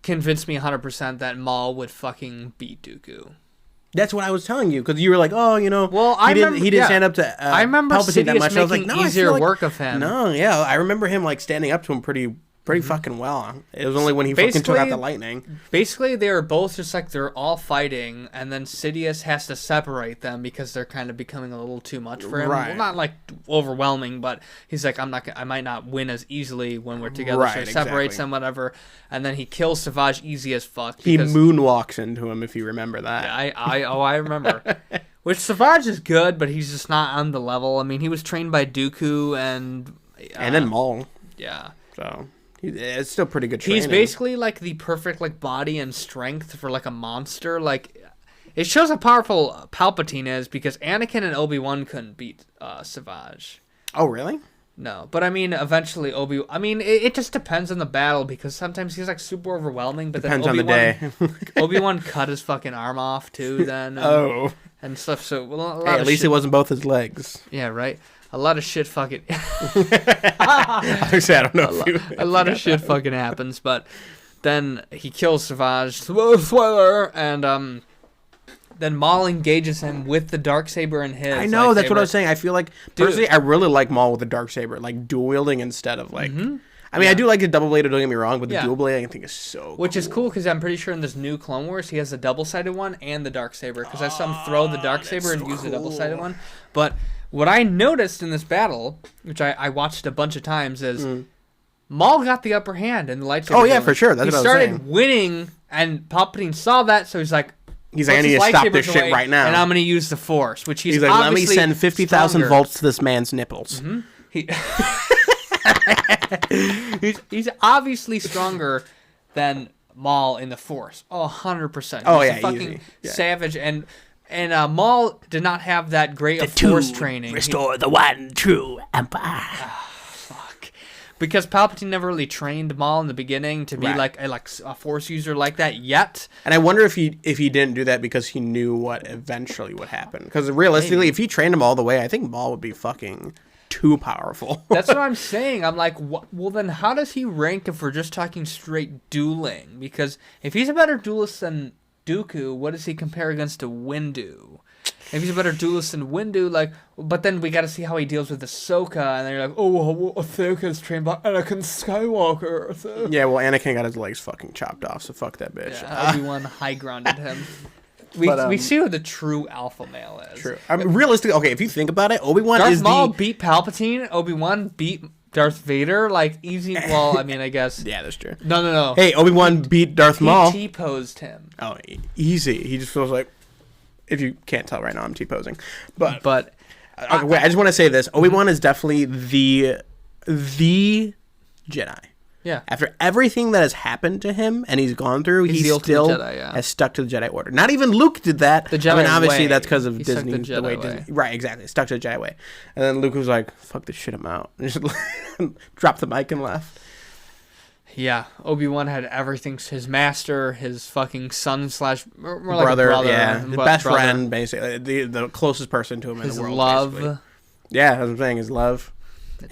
convinced me 100% that Maul would fucking beat Dooku. That's what I was telling you, because you were like, "Oh, you know, well, he didn't stand up to." I remember Palpatine that much. I was like, "No, easier work of him." No, yeah, I remember him like standing up to him pretty fucking well. It was only when he fucking took out the lightning. Basically, they were both just like they're all fighting, and then Sidious has to separate them because they're kind of becoming a little too much for him. Right. Well, not like overwhelming, but he's like, I might not win as easily when we're together. Right, so he separates exactly. them, whatever, and then he kills Savage easy as fuck. He moonwalks into him, if you remember that. Yeah, I remember. Which Savage is good, but he's just not on the level. I mean, he was trained by Dooku and then Maul. Yeah. So it's still pretty good training. He's basically like the perfect like body and strength for like a monster. Like it shows how powerful Palpatine is because Anakin and Obi-Wan couldn't beat Savage. Oh really? No, but I mean eventually it just depends on the battle because sometimes he's like super overwhelming. But depends then on the day. Obi-Wan cut his fucking arm off too. Then and stuff. So at least it wasn't both his legs. Yeah, right. A lot of shit fucking... Actually, I don't know a lot of shit fucking happens, but then he kills Savage, spoiler, and then Maul engages him with the Darksaber in his. I know, that's what I was lightsaber. saying. I feel like, personally, I really like Maul with the Darksaber, like dual-wielding instead of like... I mean, I do like the double-bladed, don't get me wrong, but the dual-bladed I think is so cool. Which is cool, because I'm pretty sure in this new Clone Wars, he has a double-sided one and the Darksaber, because I saw him throw the Darksaber and use the double-sided one. But what I noticed in this battle, which I watched a bunch of times, is Maul got the upper hand in the lightsaber. Oh, yeah, for sure. That's he what I was started saying. winning, and Palpatine saw that, so he's like, I need to stop this shit right now. And I'm going to use the Force, which he's like, let me send 50,000 stronger. volts to this man's nipples. He's obviously stronger than Maul in the Force. 100%. Oh, He's yeah, a fucking easy. Yeah. savage. And Maul did not have that great of Force training. Restore the one true empire. Fuck. Because Palpatine never really trained Maul in the beginning to be like a Force user like that yet. And I wonder if he didn't do that because he knew what eventually would happen. Because realistically, if he trained him all the way, I think Maul would be fucking too powerful. That's what I'm saying. I'm like, well, then how does he rank if we're just talking straight dueling? Because if he's a better duelist than Dooku, what does he compare against to Windu? If he's a better duelist than Windu, but then we got to see how he deals with Ahsoka, and then you're like, Ahsoka's trained by Anakin Skywalker. So. Yeah, well, Anakin got his legs fucking chopped off, so fuck that bitch. Yeah, Obi-Wan high-grounded him. We see who the true alpha male is. True. I mean, realistically, okay, if you think about it, Obi-Wan Darth is Maul beat Palpatine. Obi-Wan beat Darth Vader. Easy. Well, I mean, I guess. Yeah, that's true. No. Hey, Obi-Wan beat Darth Maul. He T-posed him. Oh, easy. He just feels like... If you can't tell right now, I'm T-posing. But wait, I just want to say this. Obi-Wan is definitely the Jedi. Yeah. After everything that has happened to him and he's gone through, he still Jedi, has stuck to the Jedi Order. Not even Luke did that. The Jedi I mean, obviously way. that's because of He Disney. stuck the The way Jedi Disney, way. right? Exactly. Stuck to the Jedi way. And then Luke was like, "Fuck this shit, I'm out." dropped the mic and left. Yeah, Obi-Wan had everything. His master, his fucking son slash more like Brother, a brother, yeah, the best friend, basically, the closest person to him in his the world. love. Basically. Yeah, that's what I'm saying. His love.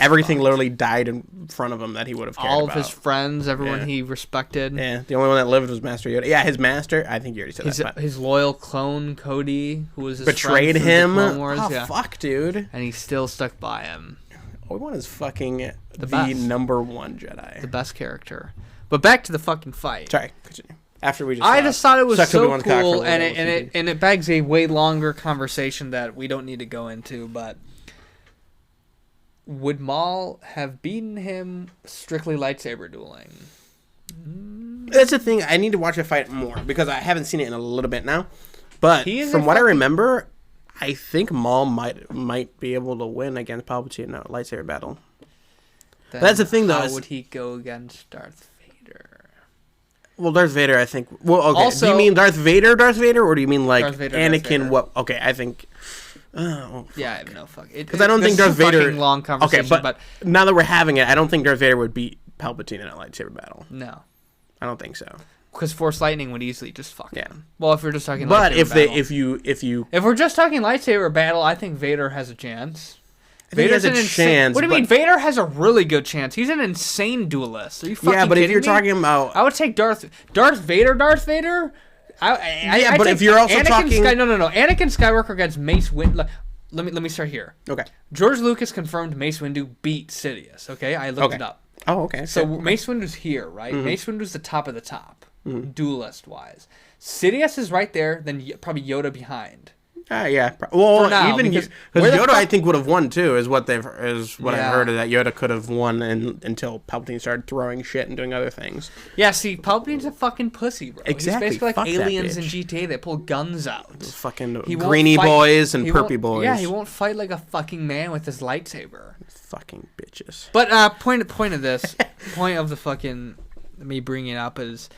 Everything literally died in front of him that he would have cared all about. of his friends, everyone he respected. Yeah, the only one that lived was Master Yoda. Yeah, his master. I think you already said that. But His loyal clone Cody, who was his betrayed friend through him. the Clone Wars, Oh fuck, dude! And he still stuck by him. Obi-Wan is fucking the best. number one Jedi. The best character. But back to the fucking fight. Sorry, continue. After we just, I just thought it was so Obi-Wan's cock for a cool, little and it begs a way longer conversation that we don't need to go into, but. Would Maul have beaten him strictly lightsaber dueling? That's the thing. I need to watch the fight more because I haven't seen it in a little bit now. But from what I remember, I think Maul might be able to win against Palpatine in a lightsaber battle. Then that's the thing, though. How would he go against Darth Vader? Well, Darth Vader, I think. Well, okay. Also, do you mean Darth Vader, or do you mean like Vader, Anakin? What? Okay, I think. Oh, yeah, I have no fuck. Because I don't think Darth Vader. Long conversation, okay, but now that we're having it, I don't think Darth Vader would beat Palpatine in a lightsaber battle. No, I don't think so. Because Force Lightning would easily just fuck yeah. him. Well, if we're just talking, but lightsaber if we're just talking lightsaber battle, I think Vader has a chance. Vader's has a chance. What do you mean? Vader has a really good chance. He's an insane duelist. Are you fucking kidding me? if you're talking about, I would take Darth Vader. But if you're also talking, no. Anakin Skywalker against Mace Windu. Let me start here. Okay. George Lucas confirmed Mace Windu beat Sidious. Okay, I looked it up. Oh, okay. So Mace Windu's here, right? Mm-hmm. Mace Windu's the top of the top, duelist wise. Sidious is right there. Then probably Yoda behind. Yeah. Well, now, even because Yoda, I think, would have won too. Is what I've heard, that Yoda could have won until Palpatine started throwing shit and doing other things. Yeah, see, Palpatine's a fucking pussy, bro. Exactly. He's basically Fuck like aliens in bitch. GTA. They pull guns out. Fucking greeny boys and perpy boys. Yeah, he won't fight like a fucking man with his lightsaber. Fucking bitches. But point of this, point of the fucking me bringing it up is.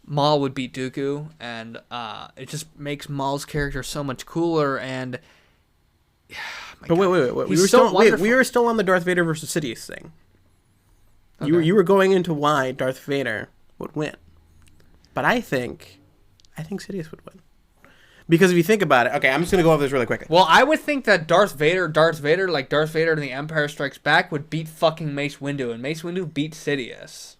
Maul would beat Dooku, and it just makes Maul's character so much cooler. And but wait, we were still on the Darth Vader versus Sidious thing. Okay. You were going into why Darth Vader would win, but I think Sidious would win because if you think about it, okay, I'm just gonna go over this really quickly. Well, I would think that Darth Vader, like Darth Vader in The Empire Strikes Back, would beat fucking Mace Windu, and Mace Windu beat Sidious.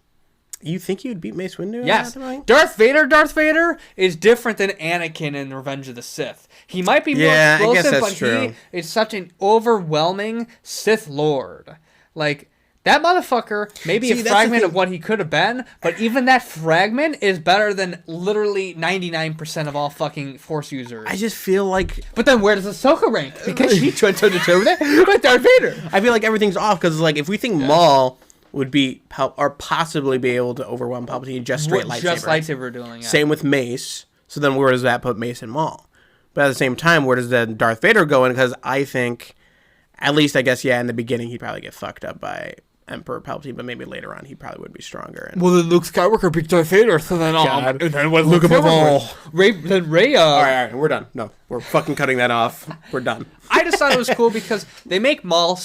You think you'd beat Mace Windu? Yes. Darth Vader is different than Anakin in Revenge of the Sith. He might be more explosive, but he is such an overwhelming Sith Lord. Like, that motherfucker may be a fragment of what he could have been, but even that fragment is better than literally 99% of all fucking Force users. I just feel like... But then where does Ahsoka rank? Because she tried to determine that with Darth Vader. I feel like everything's off, because like, if we think Maul... would be or possibly be able to overwhelm Palpatine just straight lightsaber. Just lightsaber dueling. Yeah. Same with Mace. So then where does that put Mace and Maul? But at the same time, where does then Darth Vader go in? Because I think, at least I guess, in the beginning he'd probably get fucked up by Emperor Palpatine, but maybe later on he probably would be stronger. And... Well, then Luke Skywalker beat Darth Vader, so then and then what Luke above all. Rey. All right, we're done. No, we're fucking cutting that off. We're done. I just thought it was cool because they make Maul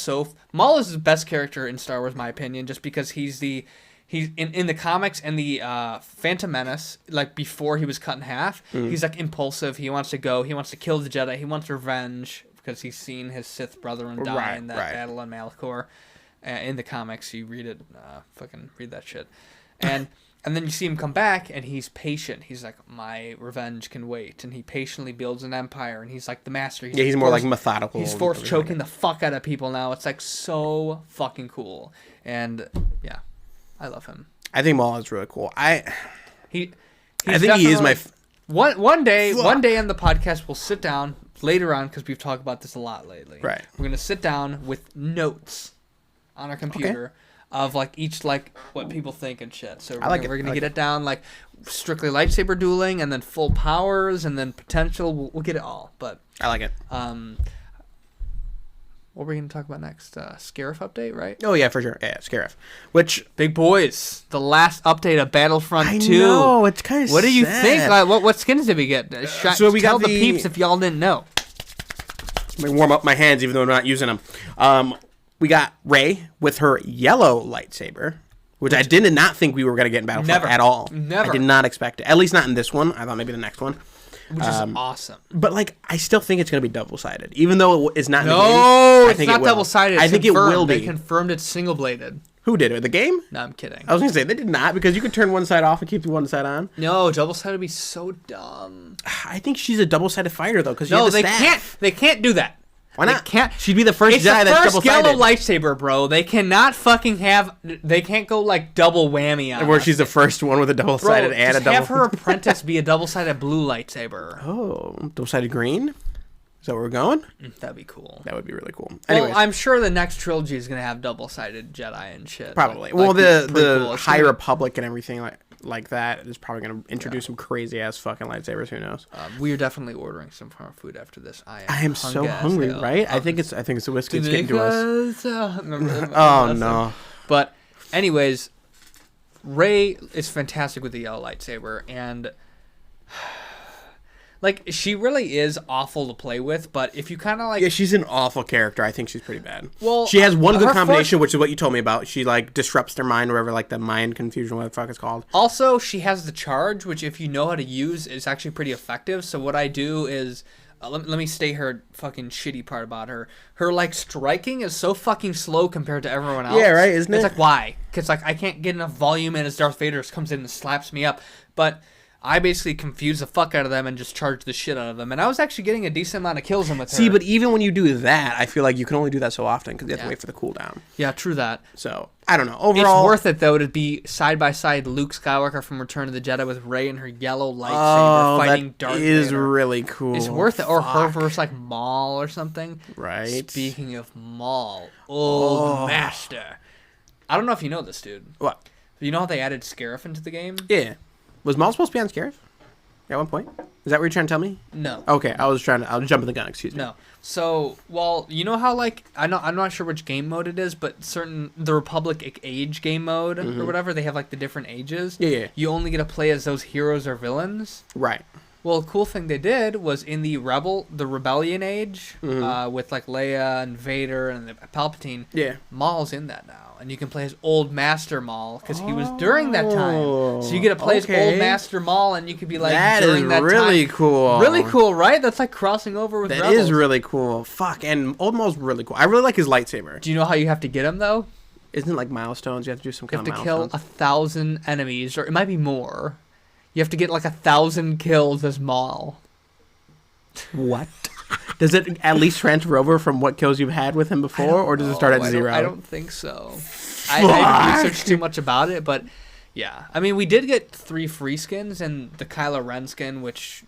Maul is the best character in Star Wars, in my opinion, just because he's in the comics and the Phantom Menace, like before he was cut in half, he's like impulsive. He wants to go. He wants to kill the Jedi. He wants revenge because he's seen his Sith brethren die in that battle on Malachor. In the comics, you read it, fucking read that shit, and then you see him come back, and he's patient. He's like, my revenge can wait, and he patiently builds an empire, and he's like the master. He's more like methodical. He's force choking the fuck out of people now. It's like so fucking cool, and yeah, I love him. I think Maul is really cool. I think he is my one day on the podcast we'll sit down later on because we've talked about this a lot lately. Right, we're gonna sit down with notes on our computer of like each like what people think and shit. So we're gonna get it down like strictly lightsaber dueling and then full powers and then potential. We'll get it all. But I like it. What were we gonna talk about next? Scariff update, right? Oh yeah, for sure. Yeah, Scariff. Which big boys, the last update of Battlefront 2. I know it's kind of. What do you think? Like, what skins did we get? So we tell got the peeps if y'all didn't know. Let me warm up my hands, even though I'm not using them. We got Rey with her yellow lightsaber, which I did not think we were going to get in Battlefront at all. Never. I did not expect it. At least not in this one. I thought maybe the next one. Which is awesome. But, like, I still think it's going to be double-sided. Even though it's not in the game. No, I it's think not it will. double-sided. I think it will be. They confirmed it's single-bladed. Who did it? The game? No, I'm kidding. I was going to say, they did not, because you could turn one side off and keep the one side on. No, double-sided would be so dumb. I think she's a double-sided fighter, though, because No, they can't. They can't do that. Why not? They can't. She'd be the first It's Jedi the that's first double-sided. yellow lightsaber, bro. They cannot fucking have. They can't go like double whammy on. Where us. she's the first one with a double-sided and a just double... have her apprentice be a double-sided blue lightsaber. Oh, double-sided green? Is that where we're going? That'd be cool. That would be really cool. Well, Anyways, I'm sure the next trilogy is gonna have double-sided Jedi and shit. probably. Like, Well, the pretty cool. High Republic and everything like that is probably going to introduce some crazy-ass fucking lightsabers. Who knows? We are definitely ordering some farm food after this. I am so as hungry, hell. right? I think it's the whiskey that's getting to us. Oh Oh, no. But, anyways, Rey is fantastic with the yellow lightsaber, and like she really is awful to play with. But if you kind of like, Yeah, she's an awful character. I think she's pretty bad. Well, she has one good her combination, which is what you told me about. She like disrupts their mind, whatever, like the mind confusion, what the fuck it's called. also she has the charge, which if you know how to use, is actually pretty effective. So what I do is. Let me state her fucking shitty part about her. Her, like, striking is so fucking slow compared to everyone else. Yeah, right, isn't it? It's like, why? Because, like, I can't get enough volume in as Darth Vader comes in and slaps me up. But I basically confuse the fuck out of them and just charge the shit out of them. And I was actually getting a decent amount of kills in with her. See, but even when you do that, I feel like you can only do that so often because you have to Yeah. wait for the cooldown. Yeah, true that. So, I don't know. Overall... It's worth it, though, to be side-by-side Luke Skywalker from Return of the Jedi with Rey and her yellow lightsaber fighting Darth that is Vader. really cool. It's worth it. Or her Fuck. versus, like, Maul or something. Right. Speaking of Maul, old master. I don't know if you know this, dude. What? You know how they added Scariff into the game? Yeah. Was Maul supposed to be on Scariff? At one point? Is that what you're trying to tell me? No. Okay, I was jumping the gun, excuse me. No. So, well, you know how, like, I'm not sure which game mode it is, but the Republic Age game mode or whatever, they have, like, the different ages. Yeah. You only get to play as those heroes or villains. Right. Well, a cool thing they did was in the Rebellion Age, with, like, Leia and Vader and Palpatine, Yeah. Maul's in that now. And you can play as Old Master Maul, because he was during that time. So you get to play as Old Master Maul, and you could be like, That during is that really time. cool. Really cool, right? That's like crossing over with That Rebels. is really cool. Fuck, and Old Maul's really cool. I really like his lightsaber. Do you know how you have to get him, though? Isn't it like milestones? You have to do some You have kind to of kill milestones. 1,000 enemies, or it might be more. You have to get like 1,000 kills as Maul. What? Does it at least transfer over from what kills you've had with him before, or does it start at zero? I don't think so. I haven't researched too much about it, but yeah. I mean, we did get 3 free skins, and the Kylo Ren skin, which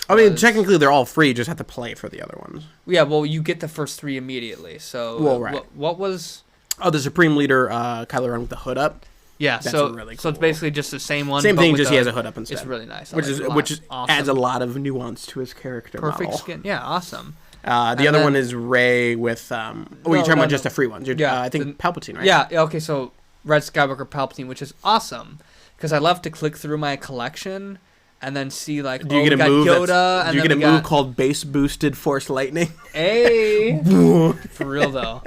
I mean, was- technically they're all free. You just have to play for the other ones. Yeah, well, you get the first 3 immediately. So, Well, right. What was? Oh, the Supreme Leader, Kylo Ren with the hood up. Yeah, That's so really so it's cool. based just the same one. Same but thing, with just he has a hood up instead. It's really nice. I Which like is it a lot. which Awesome. adds a lot of nuance to his character. Perfect model. skin. Yeah, awesome. The And other then- one is Rey with. You're talking about just the free ones. Yeah, I think Palpatine, right? Yeah. Okay. So Red Skywalker Palpatine, which is awesome, because I love to click through my collection and then see like, Do you we get a got move? Yoda, and Do you then get a we move got, called Base Boosted Force Lightning? Hey, for real though.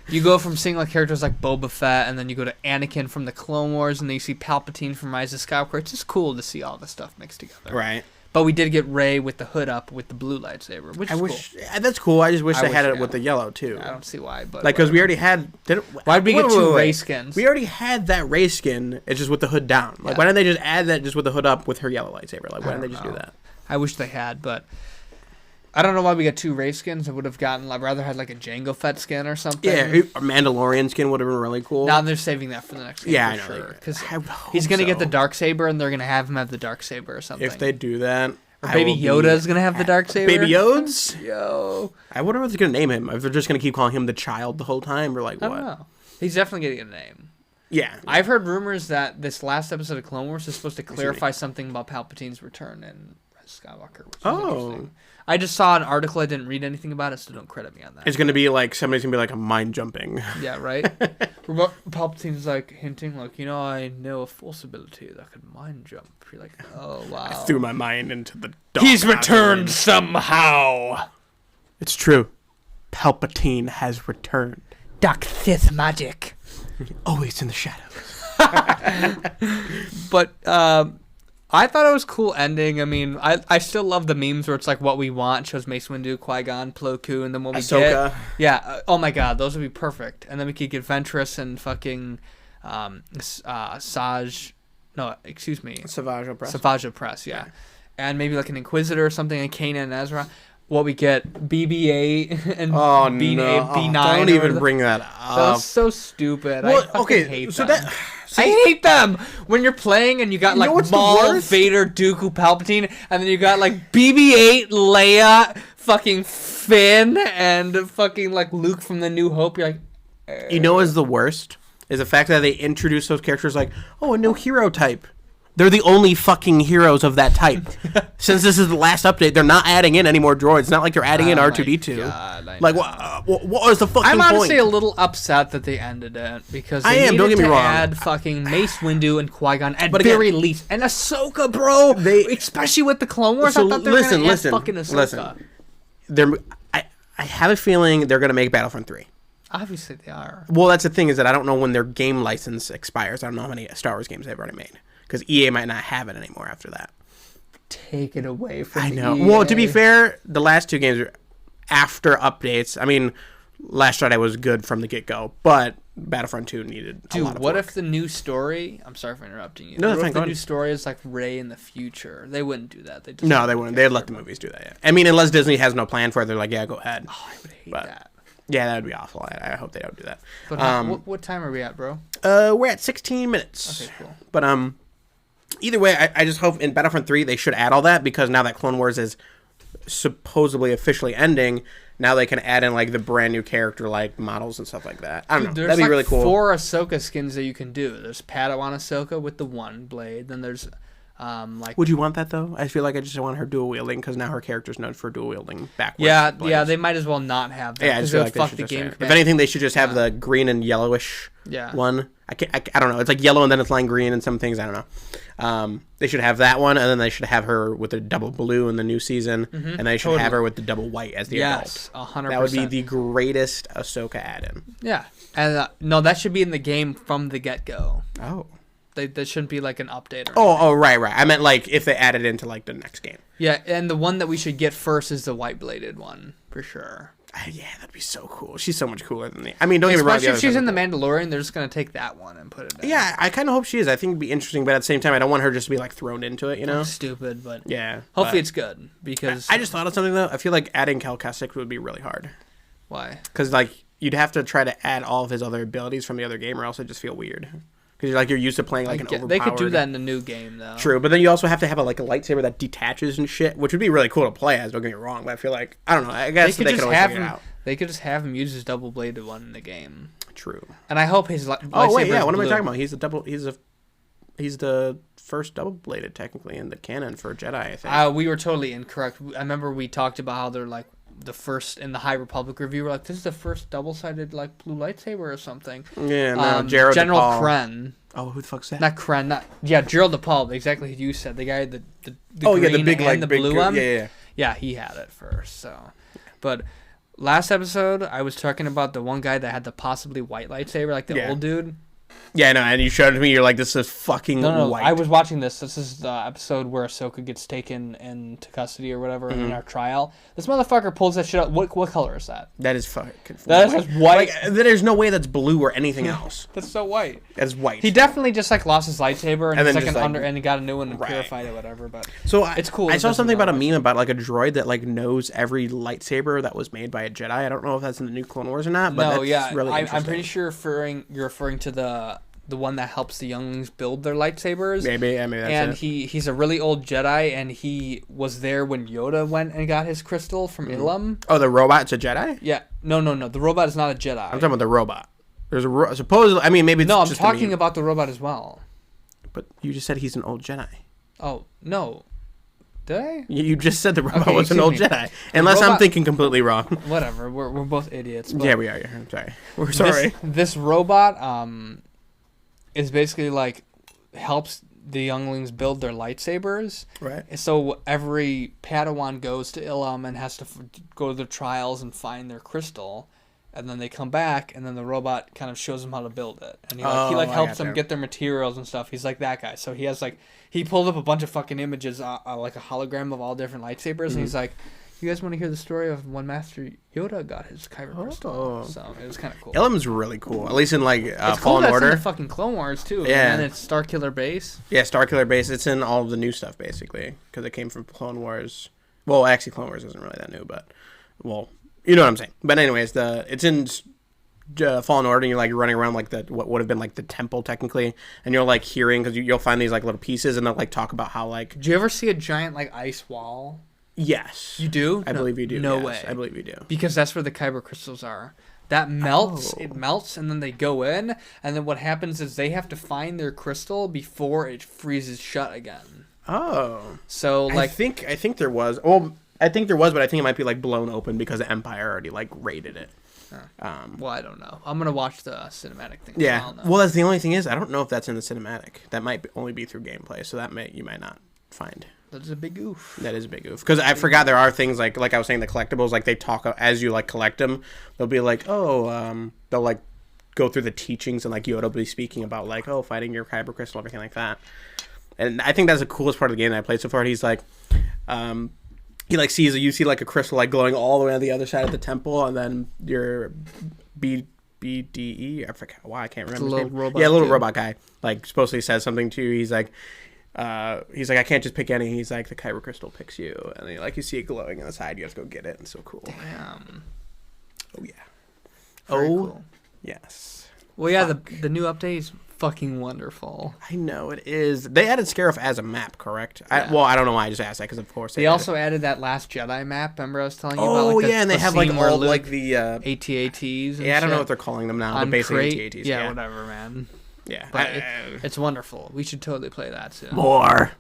You go from seeing like characters like Boba Fett, and then you go to Anakin from the Clone Wars, and then you see Palpatine from Rise of Skywalker. It's just cool to see all this stuff mixed together. Right. But we did get Rey with the hood up with the blue lightsaber, which I is wish that's cool. I just wish I they had wish, it with yeah. the yellow too. cool. I don't see why, but Like, because we whatever. already had. Why'd we get 2 Rey skins? We already had that Rey skin. It's just with the hood down. Like, Yeah. why didn't they just add that just with the hood up with her yellow lightsaber? Like, why I didn't they don't just do know. that? I wish they had, but I don't know why we got 2 Rey skins. I would have gotten. I'd rather had like a Jango Fett skin or something. Yeah, a Mandalorian skin would have been really cool. Now they're saving that for the next game. Yeah, for I know. sure. Because I would hope he's gonna get the so. dark saber, and they're gonna have him have the dark saber or something. If they do that, Or I Baby will be- Yoda's gonna have the dark saber. Baby Yodes. Yo, I wonder what they're gonna name him. If they're just gonna keep calling him the child the whole time, or like I what? don't know. He's definitely gonna get a name. Yeah, I've heard rumors that this last episode of Clone Wars is supposed to clarify something about Palpatine's return in Rise of Skywalker, which is interesting. I just saw an article. I didn't read anything about it, so don't credit me on that. it's gonna be like somebody's gonna be like a mind jumping. Yeah, right? Palpatine's like hinting, like, I know a force ability that could mind jump. You're like, oh, wow. I threw my mind into the dark. He's returned Avenue. somehow. It's true. Palpatine has returned. dark Sith magic. Always in the shadows. But I thought it was a cool ending. I mean, I still love the memes where it's like what we want shows Mace Windu, Qui-Gon, Plo Koon, and then what we Ahsoka. get. Yeah. Oh my God, those would be perfect. And then we could get Ventress and fucking Savage Opress, yeah. And maybe like an Inquisitor or something, and Kanan and Ezra. What we get, BB-8 and B9. Don't even bring that up. That's so stupid. Well, I fucking hate them. See, I hate them when you're playing and you got like what's the Maul, worst? Vader, Dooku, Palpatine, and then you got like BB-8, Leia, fucking Finn, and fucking like Luke from The New Hope. You're like, you know what's the worst? Is the fact that they introduce those characters like, oh, a new hero type. They're the only fucking heroes of that type. Since this is the last update, they're not adding in any more droids. It's not like they're adding in R2-D2. God, like, what was the fucking I'm point? honestly a little upset that they ended it because I they am, don't needed get me to wrong. add fucking Mace Windu and Qui-Gon at But again- very least, and Ahsoka, bro. Especially with the Clone Wars, I thought they were gonna add fucking Ahsoka. I have a feeling they're gonna make Battlefront 3. Obviously, they are. Well, that's the thing is that I don't know when their game license expires. I don't know how many Star Wars games they've already made because EA might not have it anymore after that. Take it away from I know. EA. Well, to be fair, the last two games were after updates. I mean, Last Jedi was good from the get-go, but Battlefront 2 needed a lot of what work. if the new story... I'm sorry for interrupting you. No, what that's if fine, the new story is like Rey in the future? They wouldn't do that. They just No, they wouldn't. They'd let the movies do that, yeah. I mean, unless Disney has no plan for it, they're like, yeah, go ahead. Oh, I would hate But- that. Yeah, that would be awful. I hope they don't do that. But what time are we at, bro? We're at 16 minutes. Okay, cool. But either way, I just hope in Battlefront 3 they should add all that because now that Clone Wars is supposedly officially ending, now they can add in like the brand new character like models and stuff like that. I don't know. There's That'd be like really cool. 4 Ahsoka skins that you can do. There's Padawan Ahsoka with the one blade. Then there's like Would you want that though? I feel like I just want her dual wielding because now her character's known for dual wielding backwards. yeah, blades. they might as well not have that. Yeah, I just feel like they fuck should the just game. have it. If anything, they should just have the green and yellowish one. I don't know. It's like yellow and then it's lime green and some things. I don't know. They should have that one, and then they should have her with the double blue in the new season, and they should have her with the double white as the Yes, adult. 100%. That would be the greatest Ahsoka add-in. Yeah, and no, that should be in the game from the get-go. Oh. That shouldn't be like an update or Oh, right. I meant like if they added into like the next game. Yeah, and the one that we should get first is the white-bladed one, for sure. Yeah, that'd be so cool. She's so much cooler than the... I mean, don't get me wrong. Especially if she's in The Mandalorian, they're just going to take that one and put it in. Yeah, I kind of hope she is. I think it'd be interesting, but at the same time, I don't want her just to be like thrown into it, you know? Stupid, but Yeah. hopefully but it's good, because... I just thought of something, though. I feel like adding Cal Keswick would be really hard. Why? Because, like, you'd have to try to add all of his other abilities from the other game, or else it'd just feel weird. Because you're used to playing like an overpowered... They could do that in the new game, though. True, but then you also have to have a lightsaber that detaches and shit, which would be really cool to play as, don't get me wrong, but I feel like... I don't know, I guess they could always figure it out. They could just have him use his double-bladed one in the game. True. And I hope his Oh, wait, yeah, what am I blue. talking about? He's the first double-bladed, technically, in the canon for Jedi, I think. We were totally incorrect. I remember we talked about how they're like the first in the High Republic review. We're like, this is the first double-sided like blue lightsaber or something. Yeah, no, Gerald General DePaul. Kren. Oh, who the fuck's that? Not Kren. Gerald DePaul. Exactly who you said. The guy, the Oh, green yeah, the big, and like, the big... blue one. Yeah. Yeah, he had it first. So, but last episode I was talking about the one guy that had the possibly white lightsaber, like the old dude. Yeah, no, and you showed it to me, you're like, this is fucking white. I was watching this. This is the episode where Ahsoka gets taken into custody or whatever in our trial. This motherfucker pulls that shit up. What color is that? That is fucking... That is white. Like, there's no way that's blue or anything else. That's so white. That's white. He definitely just like lost his lightsaber and, And he's then like just, and he got a new one and right. purified it, whatever. But So it's cool. I It saw doesn't something about a matter. meme about like a droid that like knows every lightsaber that was made by a Jedi. I don't know if that's in the new Clone Wars or not, but that's really interesting. I'm pretty sure you're referring to the one that helps the younglings build their lightsabers. Maybe that's and it. he's a really old Jedi, and he was there when Yoda went and got his crystal from Ilum. Oh, the robot's a Jedi? Yeah, no. The robot is not a Jedi. I'm talking about the robot. There's supposedly. I mean, maybe it's no, I'm just talking about the robot as well. But you just said he's an old Jedi. Oh no, did I? You just said the robot Okay, was an excuse old me. Jedi. Unless I'm robot- thinking completely wrong. Whatever. We're both idiots. But Yeah, we are. Yeah, I'm sorry. We're sorry. This robot is basically like helps the younglings build their lightsabers. Right. So every Padawan goes to Ilum and has to go to the trials and find their crystal, And then they come back, and then the robot kind of shows them how to build it. And he I helps them gotcha. get their materials and stuff. He's like that guy. So he has he pulled up a bunch of fucking images, like a hologram of all different lightsabers, and he's like, "You guys want to hear the story of when Master Yoda got his kyber crystal?" So it was kind of cool. Ilum's really cool, at least in like It's cool Fallen that's Order. in the fucking Clone Wars too. Yeah. And then it's Starkiller Base. Yeah, Starkiller Base. It's in all of the new stuff basically because it came from Clone Wars. Well, actually, Clone Wars isn't really that new, but you know what I'm saying. But anyways, it's in Fallen Order, and you're like running around like what would have been like the temple technically, and you're like hearing because you'll find these like little pieces, and they'll like talk about how like. Did you ever see a giant like ice wall? Yes, You do? I believe you do. No yes, way. I believe you do. Because that's where the kyber crystals are. That melts. Oh. It melts, and then they go in, and then what happens is they have to find their crystal before it freezes shut again. Oh, So I think there was. Well, I think there was, but I think it might be like blown open because the Empire already like raided it. well, I don't know. I'm gonna watch the cinematic thing. Yeah. As well, Well, that's the only thing is I don't know if that's in the cinematic. That might only be through gameplay, so you might not find. that's a big oof. That is a big oof. Because I forgot there are things like I was saying, the collectibles, like they talk as you like collect them. They'll be like, they'll like go through the teachings, and like Yoda will be speaking about like, fighting your kyber crystal, everything like that. And I think that's the coolest part of the game that I played so far. He's like, he like you see like a crystal like glowing all the way on the other side of the temple, and then your BDE, I forgot why, I can't remember his little name. robot Yeah, little dude. robot guy like supposedly says something to you. He's like I can't just pick any. He's like, the kyber crystal picks you, and then like you see it glowing on the side. You have to go get it. It's so cool. Damn. Oh yeah. Very cool. Yes. Well, yeah, the new update is fucking wonderful. I know it is. They added Scariff as a map, correct? Yeah. I don't know why I just asked that because of course They also added that Last Jedi map. Remember I was telling you about? Oh Like, yeah, and they have like scene where all Luke- like the AT-ATs. And yeah, I don't know shit what they're calling them now, on but basically crate. AT-ATs. Yeah, whatever, man. Yeah. But it's wonderful. We should totally play that soon. More.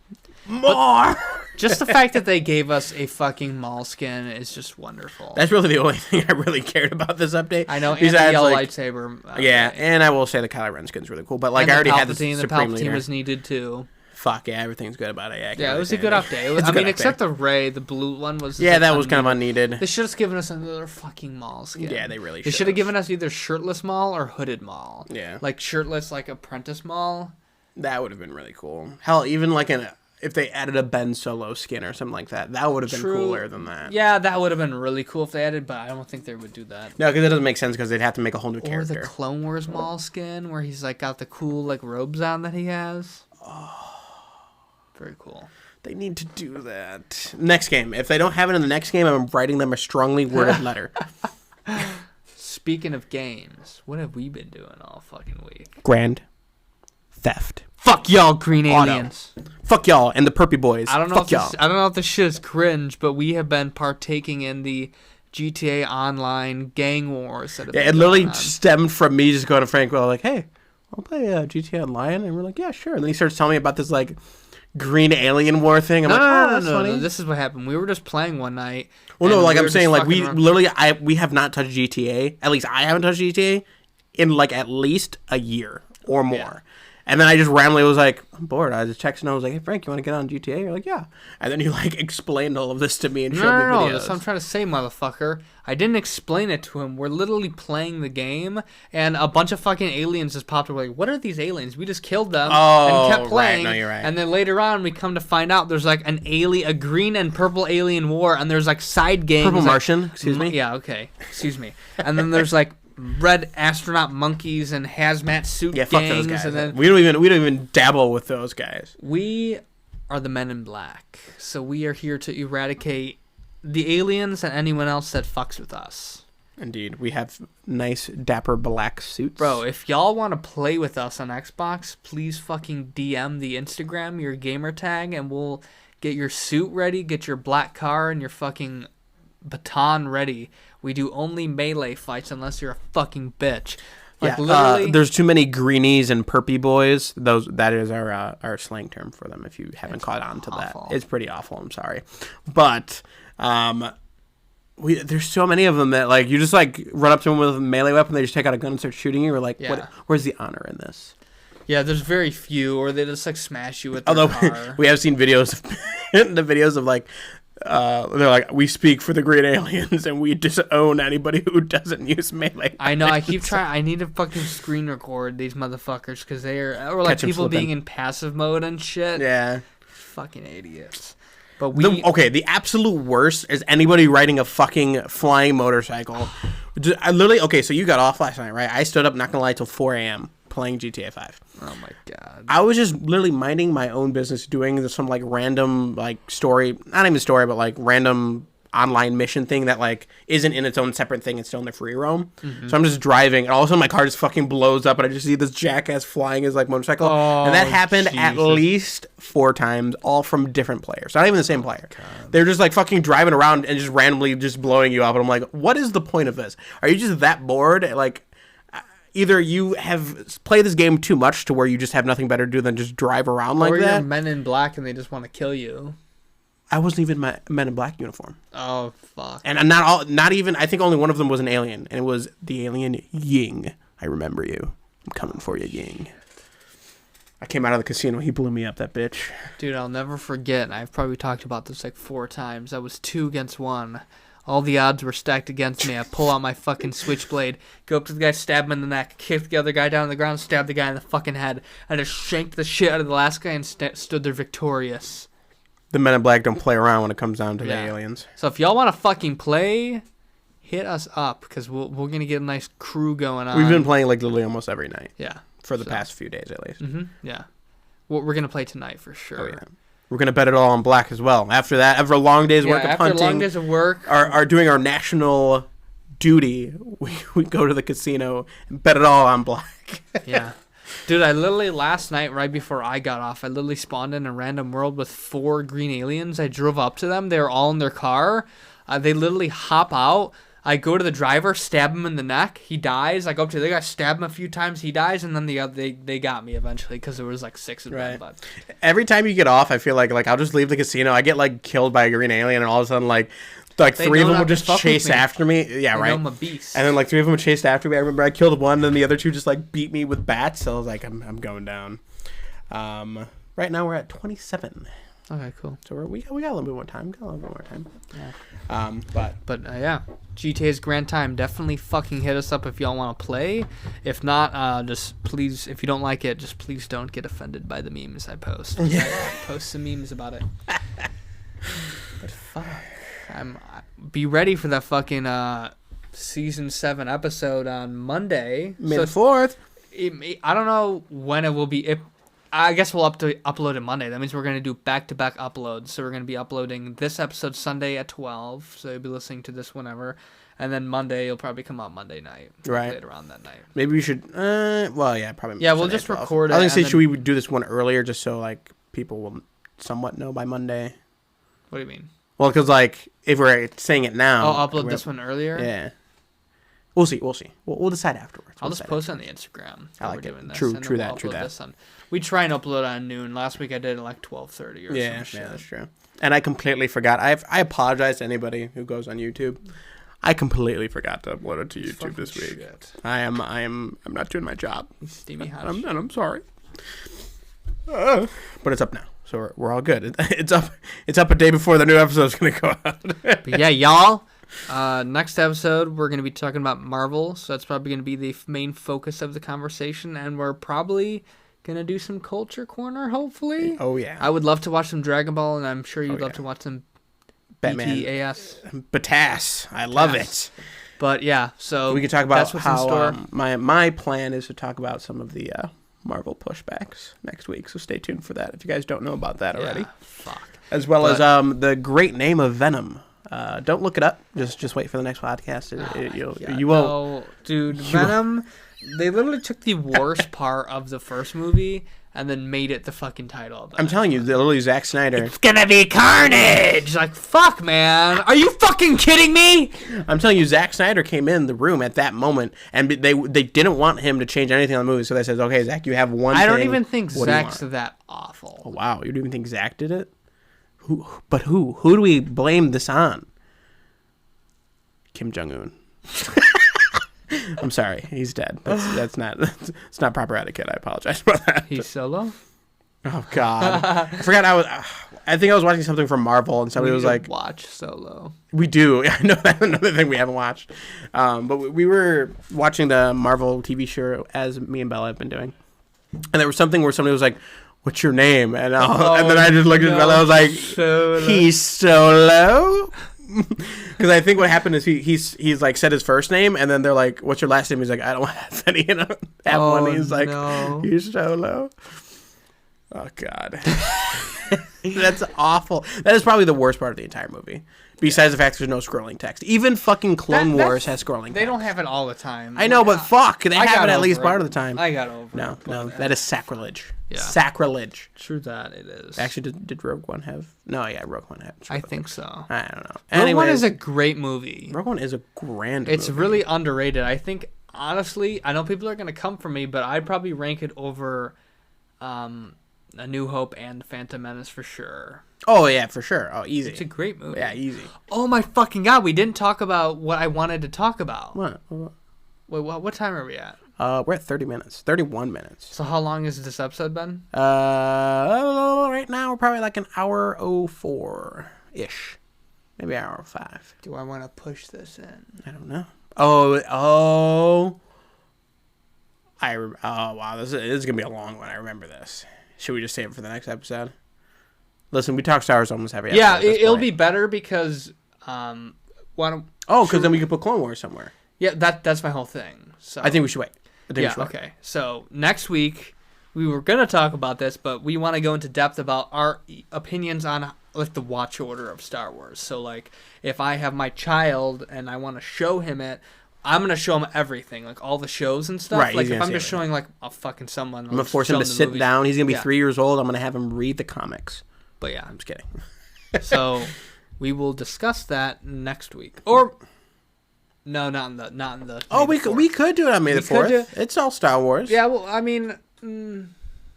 Just the fact that they gave us a fucking mall skin is just wonderful. That's really the only thing I really cared about this update. I know, and Besides, the yellow like, lightsaber. yeah, and I will say the Kylo Ren skin's really cool, but like and I already had the the Supreme Palpatine Leader. was needed too. Fuck yeah, everything's good about it. Yeah, it was a good update. I mean, except the Rey, the blue one was. Yeah, like, that was kind of unneeded. unneeded. They should have given us another fucking Maul skin. Yeah, they really They should have given us either shirtless Maul or hooded Maul. Yeah. Like shirtless, like apprentice Maul. That would have been really cool. Hell, even like if they added a Ben Solo skin or something like that, that would have been cooler than that. Yeah, that would have been really cool if they added, but I don't think they would do that. No, because it doesn't make sense because they'd have to make a whole new Or character. the Clone Wars Maul skin, where he's like got the cool like robes on that he has. Oh, very cool. They need to do that. Next game. If they don't have it in the next game, I'm writing them a strongly worded letter. Speaking of games, what have we been doing all fucking week? Grand Theft. Fuck y'all, green Auto. aliens. Fuck y'all and the Perpy Boys. I don't know. Fuck I don't know if this shit is cringe, but we have been partaking in the GTA Online gang wars. That have Yeah, been it literally going on. stemmed from me just going to Frank, like, hey, I'll play GTA Online. And we're like, yeah, sure. And then he starts telling me about this, like, green alien war thing. I'm like, oh, that's funny. No. This is what happened. We were just playing one night. Well, no, and like we I'm were saying, just like we fucking around. literally, we have not touched GTA. At least I haven't touched GTA in like at least a year or more. Yeah. And then I just randomly was like, I'm bored. I just texted and I was like, hey Frank, you want to get on GTA? You're like, yeah. And then you like explained all of this to me and showed me No, videos. that's what I'm trying to say, motherfucker. I didn't explain it to him. We're literally playing the game, and a bunch of fucking aliens just popped up. Like, what are these aliens? We just killed them Oh, and kept right. playing. No, you're right. And then later on, we come to find out there's like a green and purple alien war, and there's like side gangs. Purple like- Martian, excuse me. Yeah, okay. Excuse me. And then there's like red astronaut monkeys and hazmat suit Yeah, fuck gangs. those guys. And then We don't even dabble with those guys. we are the Men in Black. So we are here to eradicate the aliens and anyone else that fucks with us. Indeed, we have nice dapper black suits. Bro, if y'all want to play with us on Xbox, please fucking DM the Instagram, your gamer tag, and we'll get your suit ready, get your black car and your fucking baton ready. We do only melee fights unless you're a fucking bitch. Like, Yeah, literally, there's too many greenies and perpy boys. That is our slang term for them. If you haven't caught on to awful. that, it's pretty awful. I'm sorry, but there's so many of them that like you just like run up to them with a melee weapon, they just take out a gun and start shooting you. We're like, Yeah. where's the honor in this? yeah, there's very few, or they just like smash you with their Although car. we have seen videos, the videos of like they're like, we speak for the green aliens, and we disown anybody who doesn't use melee. I know. I weapons." keep trying. I need to fucking screen record these motherfuckers because they are, or like Catch 'em people being slipping. in passive mode and shit. Yeah. Fucking idiots. But we The absolute worst is anybody riding a fucking flying motorcycle. I literally, so you got off last night, right? I stood up, not gonna lie, till 4 a.m. playing GTA 5. Oh my god. I was just literally minding my own business, doing some like random like story, not even story, but like random online mission thing that like isn't in its own separate thing. It's still in the free roam. So I'm just driving, and all of a sudden my car just fucking blows up, and I just see this jackass flying his like motorcycle, and that happened at Jesus. least 4 times, all from different players, not even the same player. They're just like fucking driving around and just randomly just blowing you up, and I'm like, what is the point of this? Are you just that bored? Like, either you have played this game too much to where you just have nothing better to do than just drive around like or that. you're Men in Black and they just want to kill you. I wasn't even my Men in Black uniform, Oh fuck. and I'm not even. I think only one of them was an alien, and it was the alien Ying. I remember you. I'm coming for you, Ying. I came out of the casino. He blew me up, that bitch. Dude, I'll never forget. I've probably talked about this like 4 times. I was 2 against 1. All the odds were stacked against me. I pull out my fucking switchblade, go up to the guy, stab him in the neck, kick the other guy down on the ground, stab the guy in the fucking head. I just shanked the shit out of the last guy and stood there victorious. The Men in Black don't play around when it comes down to the Yeah. aliens. So if y'all want to fucking play, hit us up because we're going to get a nice crew going on. We've been playing like literally almost every night Yeah. for the past few days at least. Yeah. Well, we're going to play tonight for sure. Oh yeah. We're gonna bet it all on Black as well. After that, after a long day's work of after hunting, long days of work. are doing our national duty, we go to the casino and bet it all on Black. Yeah. Dude, I literally last night, right before I got off, I literally spawned in a random world with 4 green aliens. I drove up to them. They were all in their car. They literally hop out. I go to the driver, stab him in the neck. He dies. I go up to the other guy, stab him a few times. He dies, and then they got me eventually because there was like 6 of them. Right. But Every time you get off, I feel like I'll just leave the casino. I get like killed by a green alien, and all of a sudden like They 3 know of them not will to just fuck with chase me. after me. Yeah, I right. know I'm a beast. And then like 3 of them chased after me. I remember I killed one, and the other 2 just like beat me with bats. So I was like, I'm going down. Right now we're at 27. Okay, cool. So we got a little bit more time. Yeah. But Yeah, GTA's Grand Time. Definitely fucking hit us up if y'all want to play. If not, just please, if you don't like it, just please don't get offended by the memes I post. I post some memes about it. But fuck, be ready for that fucking season 7 episode on Monday. May the 4th. I don't know when it will be. I guess we'll upload it Monday. That means we're going to do back-to-back uploads. So we're going to be uploading this episode Sunday at 12. So you'll be listening to this whenever. And then Monday, it'll probably come out Monday night. Right. Later on that night. Maybe we should. Well, yeah, probably. Yeah, we'll Sunday just at 12. record it I was gonna say, and should we do this one earlier, just so like people will somewhat know by Monday? What do you mean? Well, because like if we're saying it now, I'll upload this one earlier? Yeah. We'll see. We'll decide afterwards. I'll just post on the Instagram. I like we're it. doing this, True and then that, we'll true upload that. this on. We try and upload on noon. Last week I did it like 12:30 or Yeah, some shit. yeah, that's true. And I completely forgot. I apologize to anybody who goes on YouTube. I completely forgot to upload it to YouTube Fucking this week. shit. I'm not doing my job. Steamy hot. I'm sorry. But it's up now, so we're all good. It's up a day before the new episode's gonna go out. But yeah, y'all. Next episode, we're going to be talking about Marvel, so that's probably going to be the main focus of the conversation, and we're probably going to do some Culture Corner, hopefully. Oh yeah, I would love to watch some Dragon Ball, and I'm sure you'd love yeah. to watch some Batman. BTAS. Batass. I love it. But yeah, so We could talk about that's what's in store. how my plan is to talk about some of the Marvel pushbacks next week. So stay tuned for that if you guys don't know about that already. Yeah, fuck. As well But- as the great name of Venom. Don't look it up. Just wait for the next podcast. You won't. No, dude, Venom, they literally took the worst part of the first movie and then made it the fucking title of the I'm next telling you, one. literally Zack Snyder. It's gonna be carnage! Like, fuck, man. Are you fucking kidding me? I'm telling you, Zack Snyder came in the room at that moment, and they didn't want him to change anything on the movie. So they said, "Okay, Zack, you have one." I don't thing. even think What do you Zack's want?" that awful. Oh, wow, you don't even think Zack did it? Who? But who? Who do we blame this on? Kim Jong-un. I'm sorry, he's dead. It's not proper etiquette. I apologize about that. He's solo? Oh God, I forgot. I think I was watching something from Marvel, and somebody was like, "Watch Solo." We do. I know that's another thing we haven't watched. But we were watching the Marvel TV show as me and Bella have been doing, and there was something where somebody was like, "What's your name?" And then I just looked at Bella. I was like, "He's Solo." Because I think what happened is he's like said his first name, and then they're like, "What's your last name?" He's like, "I don't have any." And have one. He's like, "He's Solo." Oh God, that's awful. That is probably the worst part of the entire movie. Besides the fact there's no scrolling text. Even fucking Clone Wars has scrolling text. They don't have it all the time. I know, but fuck, they have it at least part of the time. I got over it. No, that is sacrilege. Yeah. Sacrilege. True that it is. Actually, did Rogue One have? No, yeah, Rogue One had. I think so. I don't know. Rogue One is a great movie. Rogue One is a grand movie. It's really underrated. I think, honestly, I know people are going to come for me, but I'd probably rank it over A New Hope and Phantom Menace for sure. Oh, yeah, for sure. Oh, easy. It's a great movie. Yeah, easy. Oh, my fucking God. We didn't talk about what I wanted to talk about. What? Wait, what time are we at? We're at 30 minutes. 31 minutes. So how long has this episode been? Right now we're probably like an hour 04-ish. Maybe an hour 05. Do I want to push this in? I don't know. Oh, wow. This is going to be a long one. I remember this. Should we just save it for the next episode? Listen, we talk Star Wars almost every episode. Yeah, it'll be better because because then we could put Clone Wars somewhere. Yeah, that's my whole thing. So I think we should wait. Okay. So next week we were gonna talk about this, but we want to go into depth about our opinions on like the watch order of Star Wars. So like, if I have my child and I want to show him it, I'm gonna show him everything, like all the shows and stuff. Right, like if I'm just showing like a fucking someone, I'm gonna force him to sit down. He's gonna be 3 years old. I'm gonna have him read the comics. But yeah, I'm just kidding. So we will discuss that next week, or no, not in the. Oh, we could do it on May the 4th. It's all Star Wars. Yeah, well, I mean,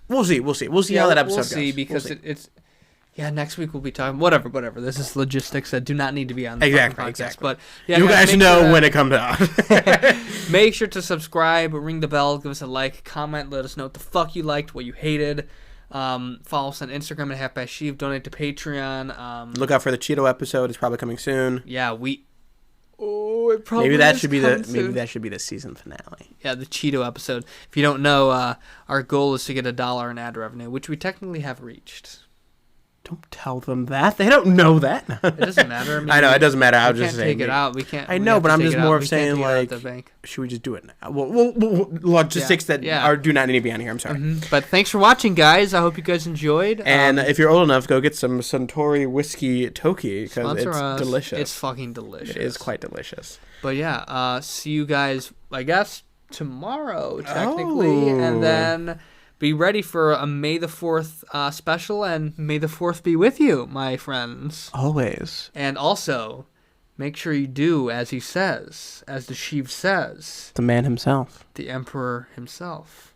we'll see how that episode goes. We'll see because it's. Yeah, next week we'll be talking whatever. This is logistics that do not need to be on the podcast. But yeah, you guys know when it comes out. Make sure to subscribe, ring the bell, give us a like, comment, let us know what the fuck you liked, what you hated. Follow us on Instagram at Half Past Sheev. Donate to Patreon. Look out for the Cheeto episode. It's probably coming soon. Yeah, it probably maybe that should be the season finale. Yeah, the Cheeto episode. If you don't know, our goal is to get $1 in ad revenue, which we technically have reached. Don't tell them that. They don't know that. It doesn't matter. I know it doesn't matter. I was just saying. We can't take it out. We can't. I know, but I'm just more of saying like, should we just do it now? Well, logistics that do not need to be on here. I'm sorry. Mm-hmm. But thanks for watching, guys. I hope you guys enjoyed. And if you're old enough, go get some Suntory whiskey toki because it's delicious. It's fucking delicious. It is quite delicious. But yeah, see you guys. I guess tomorrow technically, and then. Be ready for a May the 4th special, and May the 4th be with you, my friends. Always. And also, make sure you do as he says, as the Sheev says. The man himself. The Emperor himself.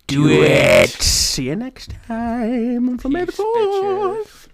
Do it. See you next time for May the 4th.